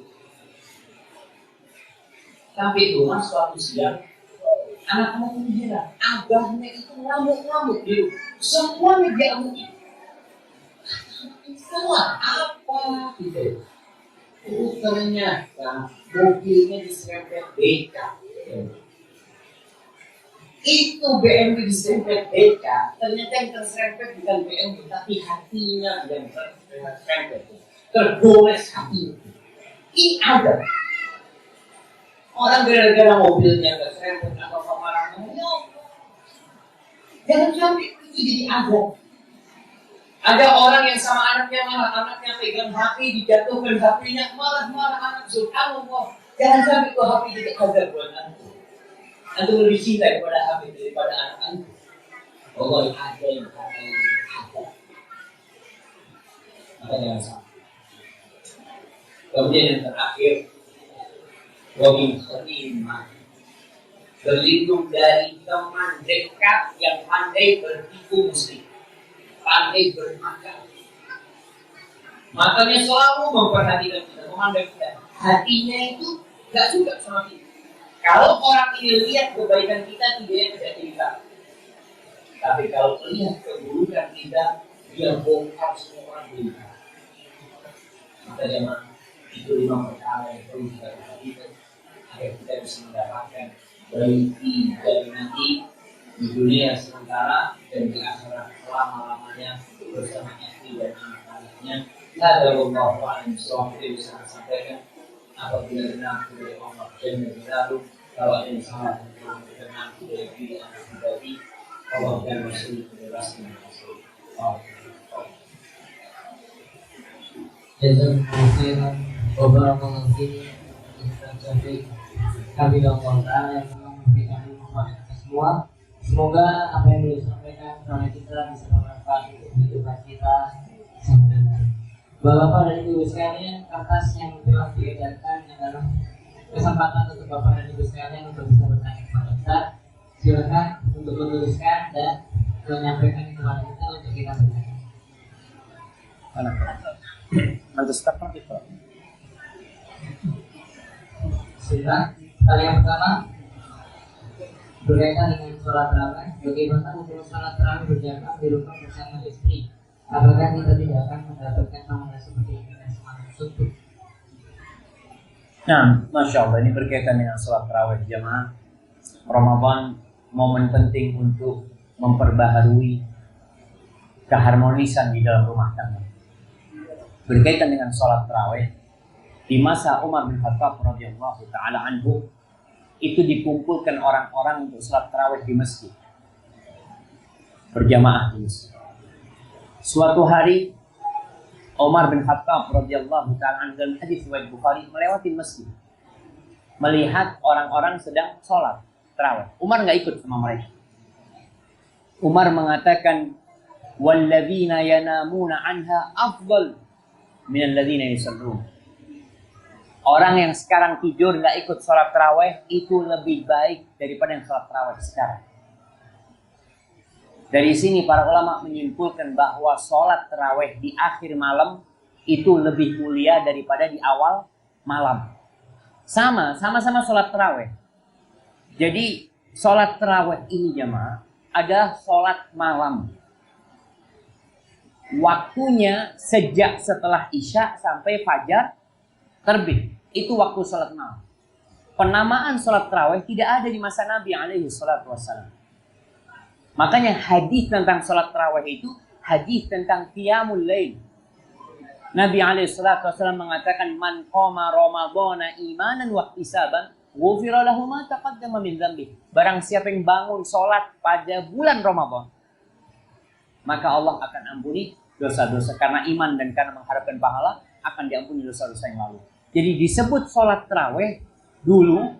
Sampai rumah suatu siang, anak-anak ini heran, abahnya itu ngamuk-ngamuk di rumah. Semuanya dia amukin. Salah apa gitu? Ternyata mobilnya diserempet BK. Itu BMW diserempet BK. Ternyata yang terserempet bukan BMW, tapi hatinya yang terserempet. Tergores hatinya. Ini ada. Orang gara-gara mobilnya terserempet atau pemarahnya. Jangan sampai itu jadi ada. Ada orang yang sama anaknya marah, anaknya pegang HP, dijatuhkan HP-nya, marah-marah anak, subhanallah. Jangan sampai itu HP jadi azab buat anak. Antum lebih cinta kepada HP daripada anak antum. Allah ada yang ada. Maka jangan sampai. Kemudian yang terakhir, wamin khatimah. Berlindung dari teman dekat yang pandai bertipu muslim. Pandai bermata. Matanya selalu memperhatikan kita, memandang kita. Hatinya itu gak suka sama kita. Kalau orang ini lihat kebaikan kita, dia tidak cerita. Tapi kalau lihat keburukan kita, dia bongkar semua orang berita. Maka jemaah, itu 5 perkara yang perlu kita perhatikan agar kita bisa mendapatkan berhenti dari nanti di dunia sementara dan di akhirat selama-lamanya bersama istri dan anak-anaknya. Ada Allah yang itu bisa sampaikan. Apabila benar dari Allah dan berlalu, kalau ada yang salah benar dari diri anak pribadi, Allah dan Rasul bebaskan Rasul. Jazakumullah khairan kami Allah Ta'ala yang memberikan ilmu kepada kita semua. Semoga apa yang beliau sampaikan kepada kita bisa bermanfaat untuk kehidupan kita. Bapak dan Ibu sekalian, kertas yang telah diedarkan adalah kesempatan untuk Bapak dan Ibu sekalian untuk bisa bertanya kepada kita. Silakan untuk menuliskan dan menyampaikan kepada kita untuk kita bertanya. Nanti start itu. Silakan. Hal yang pertama berkaitan dengan sholat tarawih. Bagaimana hukum sholat tarawih berjamaah di rumah bersama istri? Apakah kita tidak akan mendapatkan pahala seperti ini dan semangat suntuk? Nah, Masya Allah, ini berkaitan dengan sholat tarawih jamaah. Ramadan momen penting untuk memperbaharui keharmonisan di dalam rumah tangga. Berkaitan dengan sholat tarawih, di masa Umar bin Khattab radhiyallahu taala anhu itu dikumpulkan orang-orang untuk sholat tarawih di masjid, berjamaah di masjid. Suatu hari Umar bin Khattab radhiyallahu taala anhu dalam hadis riwayat Bukhari melewati masjid, melihat orang-orang sedang sholat tarawih. Umar nggak ikut sama mereka. Umar mengatakan, "Walladzina yanamuna anha afdal minal ladzina yusallun." Orang yang sekarang tidur nggak ikut sholat tarawih itu lebih baik daripada yang sholat tarawih sekarang. Dari sini para ulama menyimpulkan bahwa sholat tarawih di akhir malam itu lebih mulia daripada di awal malam. Sama-sama sholat tarawih. Jadi sholat tarawih ini jemaah ada sholat malam. Waktunya sejak setelah Isya sampai fajar terbit. Itu waktu sholat malam. Penamaan sholat tarawih tidak ada di masa Nabi alaihi salatu wassalam. Makanya hadis tentang sholat tarawih itu hadis tentang qiyamul lail. Nabi alaihi salatu wassalam mengatakan, "Man qama ramadhana imanan wa ihtisaban, ghufira lahu ma taqaddama min dzambi." Barang siapa yang bangun sholat pada bulan Ramadan, maka Allah akan ampuni dosa-dosa karena iman dan karena mengharapkan pahala, akan diampuni dosa-dosa yang lalu. Jadi disebut sholat tarawih dulu,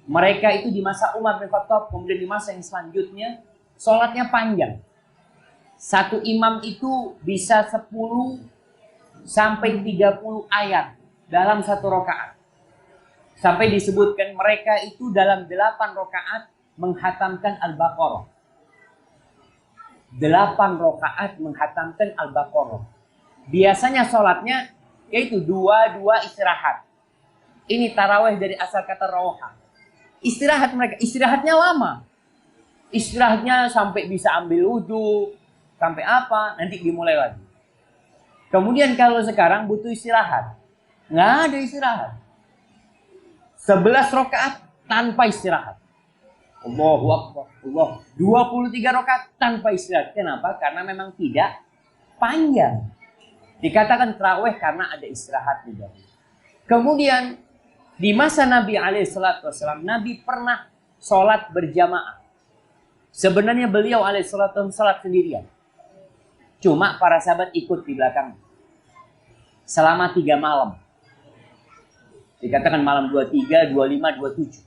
mereka itu di masa Umar bin Khattab, kemudian di masa yang selanjutnya sholatnya panjang. Satu imam itu bisa 10 sampai 30 ayat dalam satu rakaat. Sampai disebutkan mereka itu dalam 8 rakaat menghatamkan Al-Baqarah. 8 rakaat menghatamkan Al-Baqarah. Biasanya sholatnya yaitu 2 istirahat. Ini tarawih dari asal kata roha. Istirahat mereka, istirahatnya lama. Istirahatnya sampai bisa ambil wudhu, sampai apa, nanti dimulai lagi. Kemudian kalau sekarang butuh istirahat, nggak ada istirahat. 11 rakaat tanpa istirahat. Allahu Akbar, Allah. 23 rakaat tanpa istirahat. Kenapa? Karena memang tidak panjang. Dikatakan tarawih karena ada istirahat di dalam. Kemudian di masa Nabi alaihissalam, Nabi pernah sholat berjamaah. Sebenarnya beliau alaihissalam sholat sendirian. Cuma para sahabat ikut di belakang. Selama 3 malam. Dikatakan malam 23, 25, 27.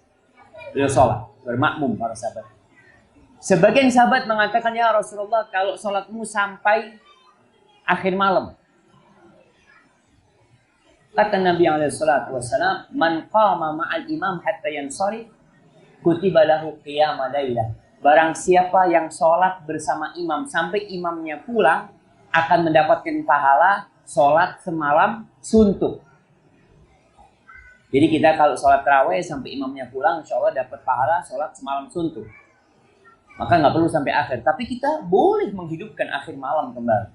Beliau sholat, bermakmum para sahabat. Sebagian sahabat mengatakan, "Ya Rasulullah, kalau sholatmu sampai akhir malam." Kata Nabi SAW, "Man qama ma'al imam hatta yansarif, kutiba lahu qiyama lailah." Barang siapa yang sholat bersama imam sampai imamnya pulang, akan mendapatkan pahala sholat semalam suntuk. Jadi kita kalau sholat tarawih sampai imamnya pulang, insya Allah dapat pahala sholat semalam suntuk. Maka nggak perlu sampai akhir. Tapi kita boleh menghidupkan akhir malam kembali.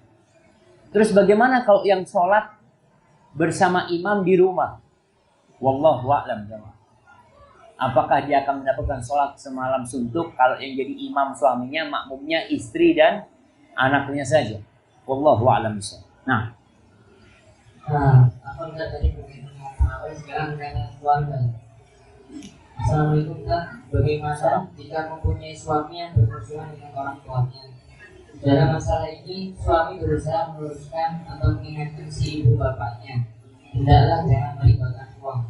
Terus bagaimana kalau yang sholat bersama imam di rumah? Wallahu a'lam jamaah. Apakah dia akan mendapatkan sholat semalam suntuk kalau yang jadi imam suaminya, makmumnya istri dan anaknya saja? Wallahu a'lam. Nah, apa enggak tadi mungkin tarawih sekarang dengan keluarga. Assalamualaikum Kak, bagaimana jika mempunyai suami yang bermusuhan dengan orang tuanya? Dalam masalah ini suami berusaha meluruskan atau mengingatkan si ibu bapaknya, hendaklah jangan melibatkan uang.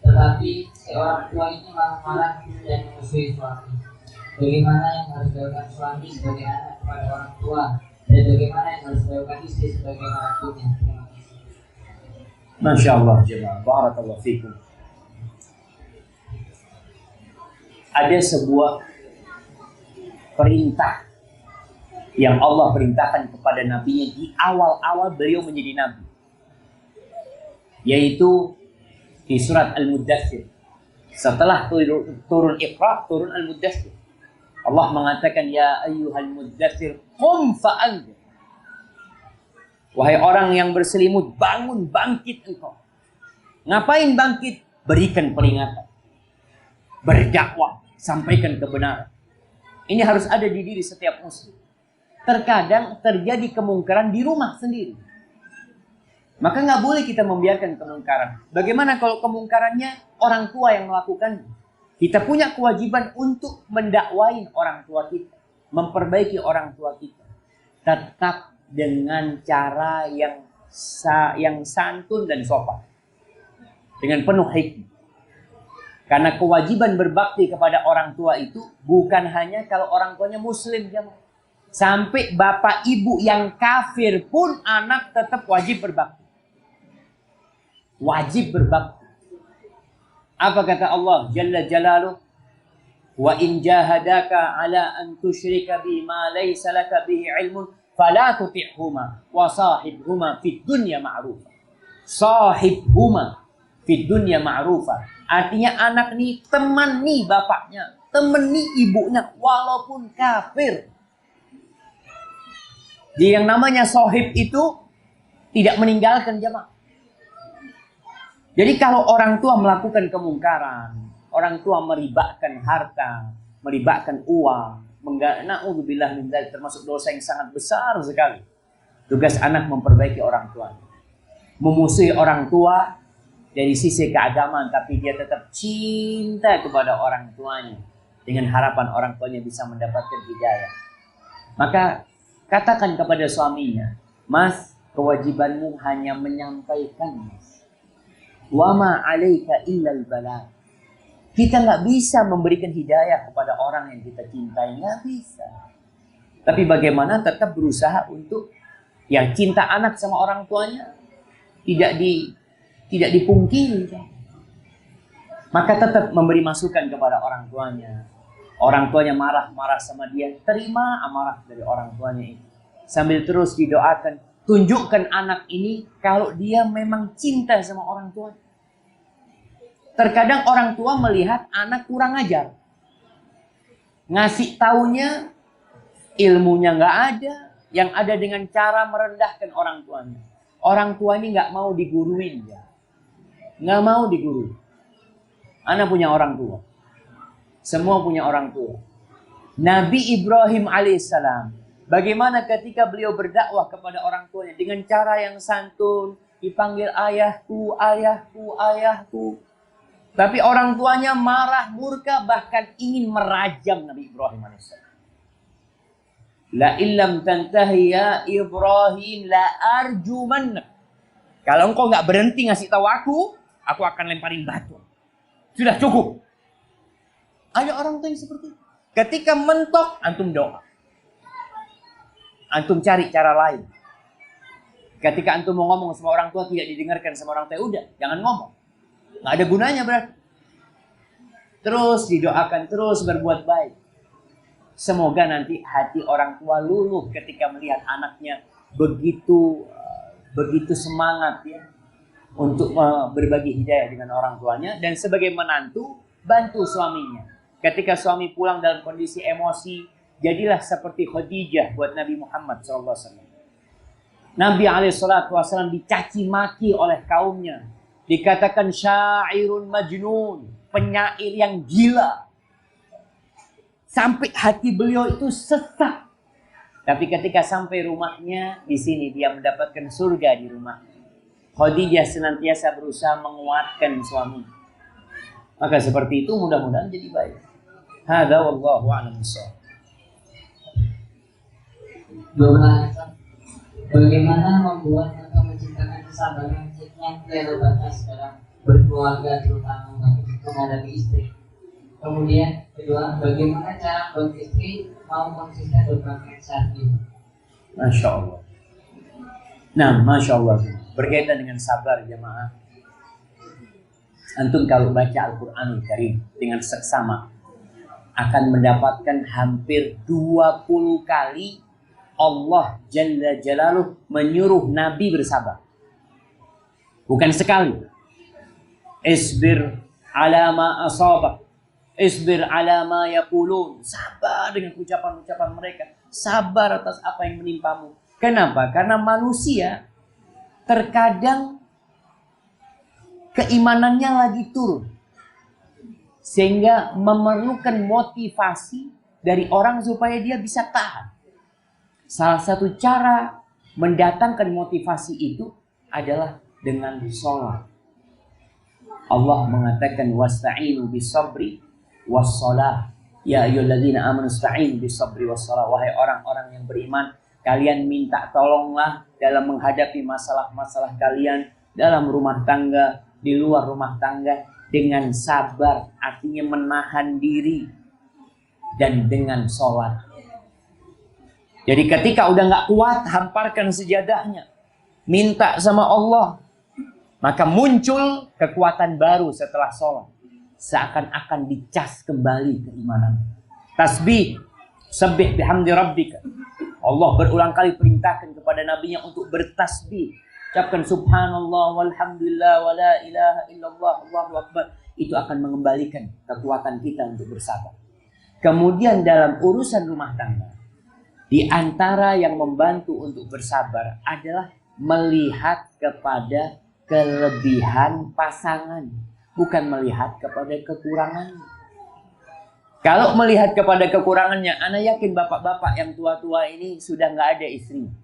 Tetapi si orang tua ini marah-marah dan memusuhi suami. Bagaimana yang harus dilakukan suami sebagai anak kepada orang tua, dan bagaimana yang harus dilakukan istri sebagai menantunya? Terima kasih. Masya Allah jemaah, barakallahu fikum. Ada sebuah perintah yang Allah perintahkan kepada nabinya di awal-awal beliau menjadi nabi, yaitu di surat Al-Muddathir. Setelah turun Iqra, turun Al-Muddathir. Allah mengatakan, ya ayyuhal muddathir qum fa'anzir. Wahai orang yang berselimut, bangun, bangkit engkau. Ngapain bangkit? Berikan peringatan, berdakwah, sampaikan kebenaran. Ini harus ada di diri setiap muslim. Terkadang terjadi kemungkaran di rumah sendiri, maka nggak boleh kita membiarkan kemungkaran. Bagaimana kalau kemungkarannya orang tua yang melakukan? Kita punya kewajiban untuk mendakwain orang tua kita, memperbaiki orang tua kita, tetap dengan cara yang santun dan sopan, dengan penuh hikmah. Karena kewajiban berbakti kepada orang tua itu bukan hanya kalau orang tuanya muslim, sampai bapak ibu yang kafir pun anak tetap wajib berbakti. Wajib berbakti. Apa kata Allah Jalla Jalaluh? Wa in jahadaka ala an tusyrika bi ma laysa laka bihi ilmun fala tuti'huma wa sahibhuma fid dunya ma'rufa. Sahibhuma fid dunya ma'rufa. Artinya anak nih teman nih bapaknya, teman nih ibunya walaupun kafir. Jadi yang namanya sahib itu tidak meninggalkan jamaah. Jadi kalau orang tua melakukan kemungkaran, orang tua meribakkan harta, meribakkan uang, na'udzubillah min dzalik, termasuk dosa yang sangat besar sekali. Tugas anak memperbaiki orang tua. Memusuhi orang tua dari sisi keagamaan, tapi dia tetap cinta kepada orang tuanya dengan harapan orang tuanya bisa mendapatkan hidayah. Maka katakan kepada suaminya, Mas, kewajibanmu hanya menyampaikan, Mas. Wa ma 'alaika illal balagh. Kita nggak bisa memberikan hidayah kepada orang yang kita cintai, nggak bisa. Tapi bagaimana tetap berusaha untuk yang cinta anak sama orang tuanya tidak dipungkiri. Maka tetap memberi masukan kepada orang tuanya. Orang tuanya marah sama dia, terima amarah dari orang tuanya itu. Sambil terus didoakan, tunjukkan anak ini kalau dia memang cinta sama orang tuanya. Terkadang orang tua melihat anak kurang ajar, ngasih taunya ilmunya nggak ada, yang ada dengan cara merendahkan orang tuanya. Orang tua ini nggak mau diguruin, ya, nggak mau digurui. Anak punya orang tua, semua punya orang tua. Nabi Ibrahim alaihissalam, bagaimana ketika beliau berdakwah kepada orang tuanya dengan cara yang santun, dipanggil ayahku, ayahku, ayahku. Tapi orang tuanya marah, murka, bahkan ingin merajam Nabi Ibrahim AS. La illam tantahi ya Ibrahim la arjumannak. Kalau engkau nggak berhenti ngasih tahu aku akan lemparin batu. Sudah cukup. Ada orang tua yang seperti itu. Ketika mentok, antum doa. Antum cari cara lain. Ketika antum mau ngomong sama orang tua tidak didengarkan sama orang tua, udah, jangan ngomong. Nggak ada gunanya berarti. Terus didoakan, terus berbuat baik. Semoga nanti hati orang tua luluh ketika melihat anaknya begitu semangat, ya, untuk berbagi hidayah dengan orang tuanya, dan sebagai menantu bantu suaminya. Ketika suami pulang dalam kondisi emosi, jadilah seperti Khadijah buat Nabi Muhammad SAW. Nabi SAW dicaci maki oleh kaumnya, dikatakan syairun majnun, penyair yang gila, sampai hati beliau itu sesak. Tapi ketika sampai rumahnya, di sini dia mendapatkan surga di rumah. Khadijah senantiasa berusaha menguatkan suami. Maka seperti itu mudah-mudahan jadi baik. Hadza wallahu a'lam bishawab. Bagaimana membuat atau menciptakan kesabaran yang tidak terbatas dalam berkeluarga, terutama menghadapi istri. Kemudian kedua, bagaimana cara buat istri mau konsisten berpakaian syar'i? Masya Allah. Nah, Masya Allah, berkaitan dengan sabar jemaah. Antum kalau baca Al-Quranul Karim dengan seksama akan mendapatkan hampir 20 kali Allah Jalla Jalaluh menyuruh Nabi bersabar. Bukan sekali. Isbir ala ma asabak, isbir ala ma yaqulun. Sabar dengan ucapan-ucapan mereka. Sabar atas apa yang menimpamu. Kenapa? Karena manusia terkadang keimanannya lagi turun. Sehingga memerlukan motivasi dari orang supaya dia bisa tahan. Salah satu cara mendatangkan motivasi itu adalah dengan sholat. Allah mengatakan wasta'inu bis-sabri was-shalah. Ya ayyuhalladzina amanu ista'inu bis-sabri was-shalah. Wahai orang-orang yang beriman, kalian minta tolonglah dalam menghadapi masalah-masalah kalian dalam rumah tangga, di luar rumah tangga, dengan sabar, artinya menahan diri, dan dengan sholat. Jadi ketika udah gak kuat, hamparkan sejadahnya, minta sama Allah, maka muncul kekuatan baru setelah sholat. Seakan-akan dicas kembali keimanan. Tasbih, sabbih bihamdi rabbika. Allah berulang kali perintahkan kepada nabinya untuk bertasbih. Ucapkan subhanallah walhamdulillah wa la ilaha illallah Allahu akbar. Itu akan mengembalikan kekuatan kita untuk bersabar. Kemudian dalam urusan rumah tangga, di antara yang membantu untuk bersabar adalah melihat kepada kelebihan pasangan, bukan melihat kepada kekurangannya. Kalau melihat kepada kekurangannya, ana yakin bapak-bapak yang tua-tua ini sudah nggak ada istrinya.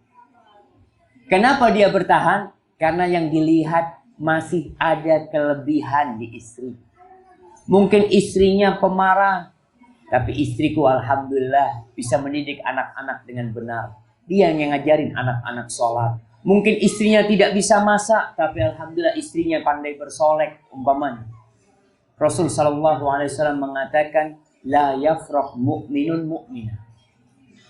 Kenapa dia bertahan? Karena yang dilihat masih ada kelebihan di istri. Mungkin istrinya pemarah, tapi istriku alhamdulillah bisa mendidik anak-anak dengan benar. Dia yang ngajarin anak-anak sholat. Mungkin istrinya tidak bisa masak, tapi alhamdulillah istrinya pandai bersolek umpamanya. Rasul sallallahu alaihi wasallam mengatakan, la yafrah mu'minun mu'minah.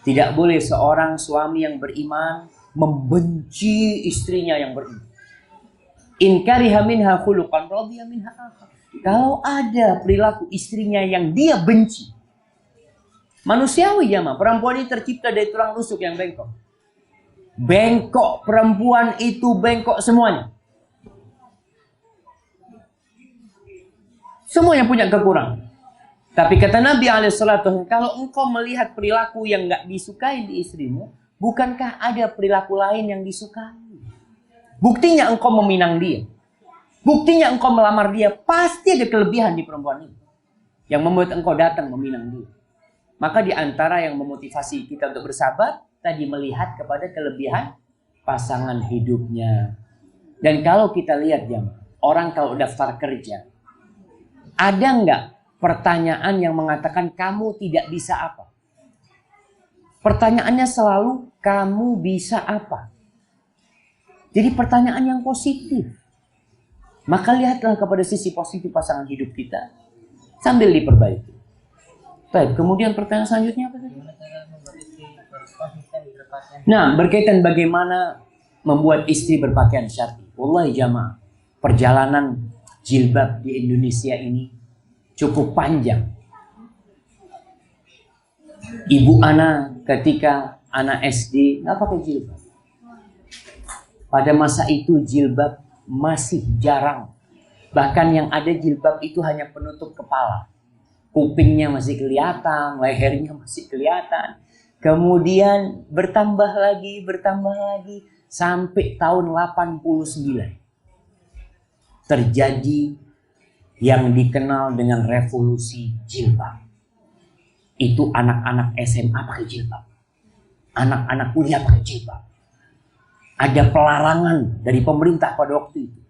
Tidak boleh seorang suami yang beriman membenci istrinya yang beriman. In kariha minha khuluqan radiya minha akhar. Kalau ada perilaku istrinya yang dia benci, manusiawi ya, perempuan ini tercipta dari tulang rusuk yang bengkok. Bengkok, perempuan itu bengkok semuanya. Semuanya punya kekurangan. Tapi kata Nabi SAW, kalau engkau melihat perilaku yang gak disukai di istrimu, bukankah ada perilaku lain yang disukai? Buktinya engkau meminang dia. Buktinya engkau melamar dia. Pasti ada kelebihan di perempuan ini yang membuat engkau datang meminang dia. Maka di antara yang memotivasi kita untuk bersabar, tadi melihat kepada kelebihan pasangan hidupnya. Dan kalau kita lihat jamaah, orang kalau daftar kerja, ada nggak pertanyaan yang mengatakan kamu tidak bisa apa? Pertanyaannya selalu kamu bisa apa? Jadi pertanyaan yang positif. Maka lihatlah kepada sisi positif pasangan hidup kita sambil diperbaiki. Baik, kemudian pertanyaan selanjutnya apa tadi? Nah, berkaitan bagaimana membuat istri berpakaian syar'i. Wallahi jamaah, perjalanan jilbab di Indonesia ini cukup panjang. Ibu ana ketika anak SD nggak pakai jilbab. Pada masa itu jilbab masih jarang. Bahkan yang ada jilbab itu hanya penutup kepala. Kupingnya masih kelihatan, lehernya masih kelihatan. Kemudian bertambah lagi sampai tahun 89. Terjadi yang dikenal dengan revolusi jilbab. Itu anak-anak SMA pakai jilbab. Anak-anak kuliah pakai jilbab. Ada pelarangan dari pemerintah pada waktu itu.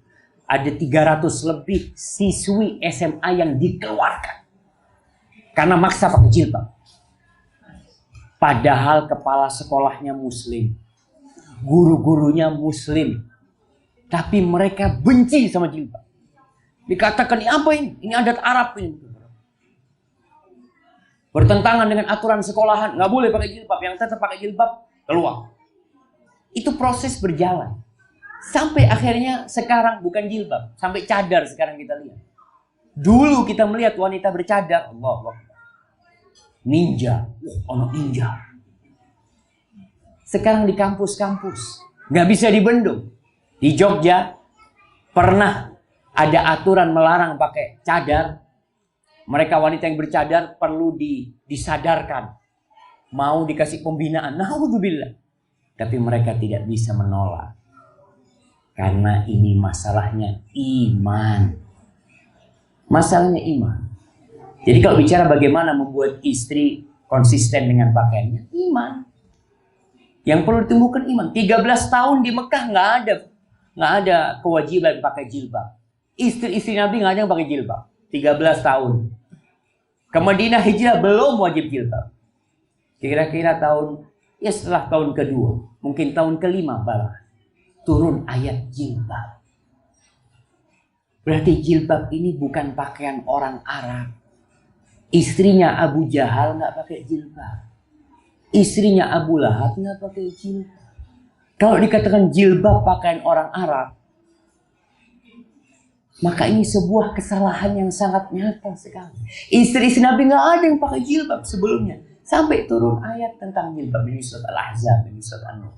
Ada 300 lebih siswi SMA yang dikeluarkan karena maksa pakai jilbab. Padahal kepala sekolahnya muslim, guru-gurunya muslim, tapi mereka benci sama jilbab. Dikatakan, ini apa ini? Ini adat Arab ini. Bertentangan dengan aturan sekolahan, nggak boleh pakai jilbab. Yang tetap pakai jilbab keluar. Itu proses berjalan sampai akhirnya sekarang bukan jilbab, sampai cadar sekarang kita lihat. Dulu kita melihat wanita bercadar, Allah, ninja, anak ninja. Sekarang di kampus-kampus nggak bisa dibendung. Di Jogja pernah ada aturan melarang pakai cadar. Mereka wanita yang bercadar perlu disadarkan, mau dikasih pembinaan. Naudzubillah. Tapi mereka tidak bisa menolak. Karena ini masalahnya iman. Masalahnya iman. Jadi kalau bicara bagaimana membuat istri konsisten dengan pakaiannya, iman. Yang perlu ditumbuhkan iman. 13 tahun di Mekah nggak ada kewajiban pakai jilbab. Istri-istri Nabi nggak ada yang pakai jilbab. 13 tahun. Ke Madinah hijrah belum wajib jilbab. Kira-kira setelah tahun kedua, mungkin tahun kelima malah turun ayat jilbab. Berarti jilbab ini bukan pakaian orang Arab. Istrinya Abu Jahal nggak pakai jilbab. Istrinya Abu Lahab nggak pakai jilbab. Kalau dikatakan jilbab pakaian orang Arab, maka ini sebuah kesalahan yang sangat nyata sekali. Istri-istri Nabi nggak ada yang pakai jilbab sebelumnya. Sampai turun ayat tentang jilbab di surat Al-Ahzab, di surat An-Nur.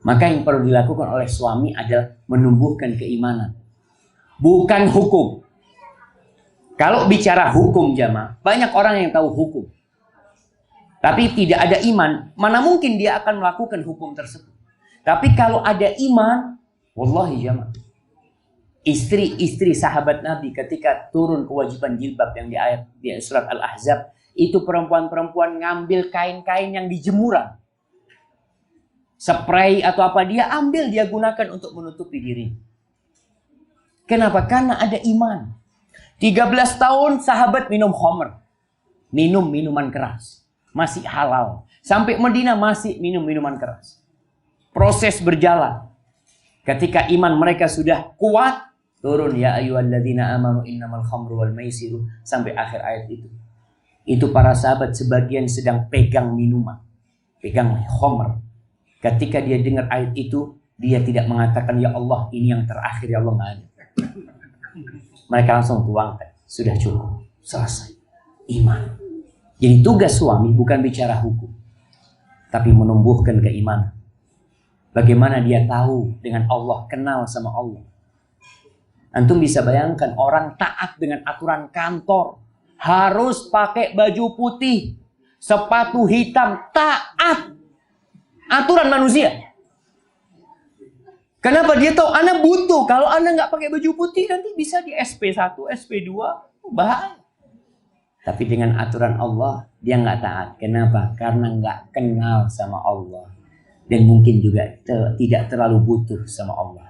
Maka yang perlu dilakukan oleh suami adalah menumbuhkan keimanan. Bukan hukum. Kalau bicara hukum jamaah, banyak orang yang tahu hukum. Tapi tidak ada iman, mana mungkin dia akan melakukan hukum tersebut. Tapi kalau ada iman, wallahi jamaah, istri-istri sahabat Nabi ketika turun kewajiban jilbab yang di surat Al-Ahzab, itu perempuan-perempuan ngambil kain-kain yang di jemuran. Spray atau apa dia ambil, dia gunakan untuk menutupi diri. Kenapa? Karena ada iman. 13 tahun sahabat minum khamr. Minum minuman keras. Masih halal. Sampai Madinah masih minum minuman keras. Proses berjalan. Ketika iman mereka sudah kuat, turun ya ayyuhalladzina amanu innamal khamru wal maisiru sampai akhir ayat itu. Itu para sahabat sebagian sedang pegang minuman, pegang khamr. Ketika dia dengar ayat itu, dia tidak mengatakan ya Allah ini yang terakhir ya Allah, nggak ada. Mereka langsung tuangkan, sudah cukup, selesai. Iman. Jadi tugas suami bukan bicara hukum, tapi menumbuhkan keimanan. Bagaimana dia tahu dengan Allah, kenal sama Allah. Antum bisa bayangkan orang taat dengan aturan kantor. Harus pakai baju putih, sepatu hitam, taat. Aturan manusia. Kenapa? Dia tahu Anda butuh. Kalau Anda nggak pakai baju putih, nanti bisa di SP1, SP2, bahaya. Tapi dengan aturan Allah, dia nggak taat. Kenapa? Karena nggak kenal sama Allah. Dan mungkin juga tidak terlalu butuh sama Allah.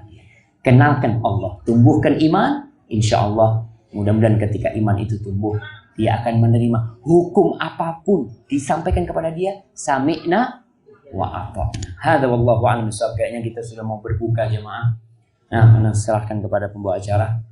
Kenalkan Allah, tumbuhkan iman, insya Allah. Mudah-mudahan ketika iman itu tumbuh, dia akan menerima hukum apapun disampaikan kepada dia. Sami'na wa ata'na. Hadza wallahu a'lam bishawab. Kayaknya kita sudah mau berbuka jemaah. Nah, serahkan kepada pembawa acara.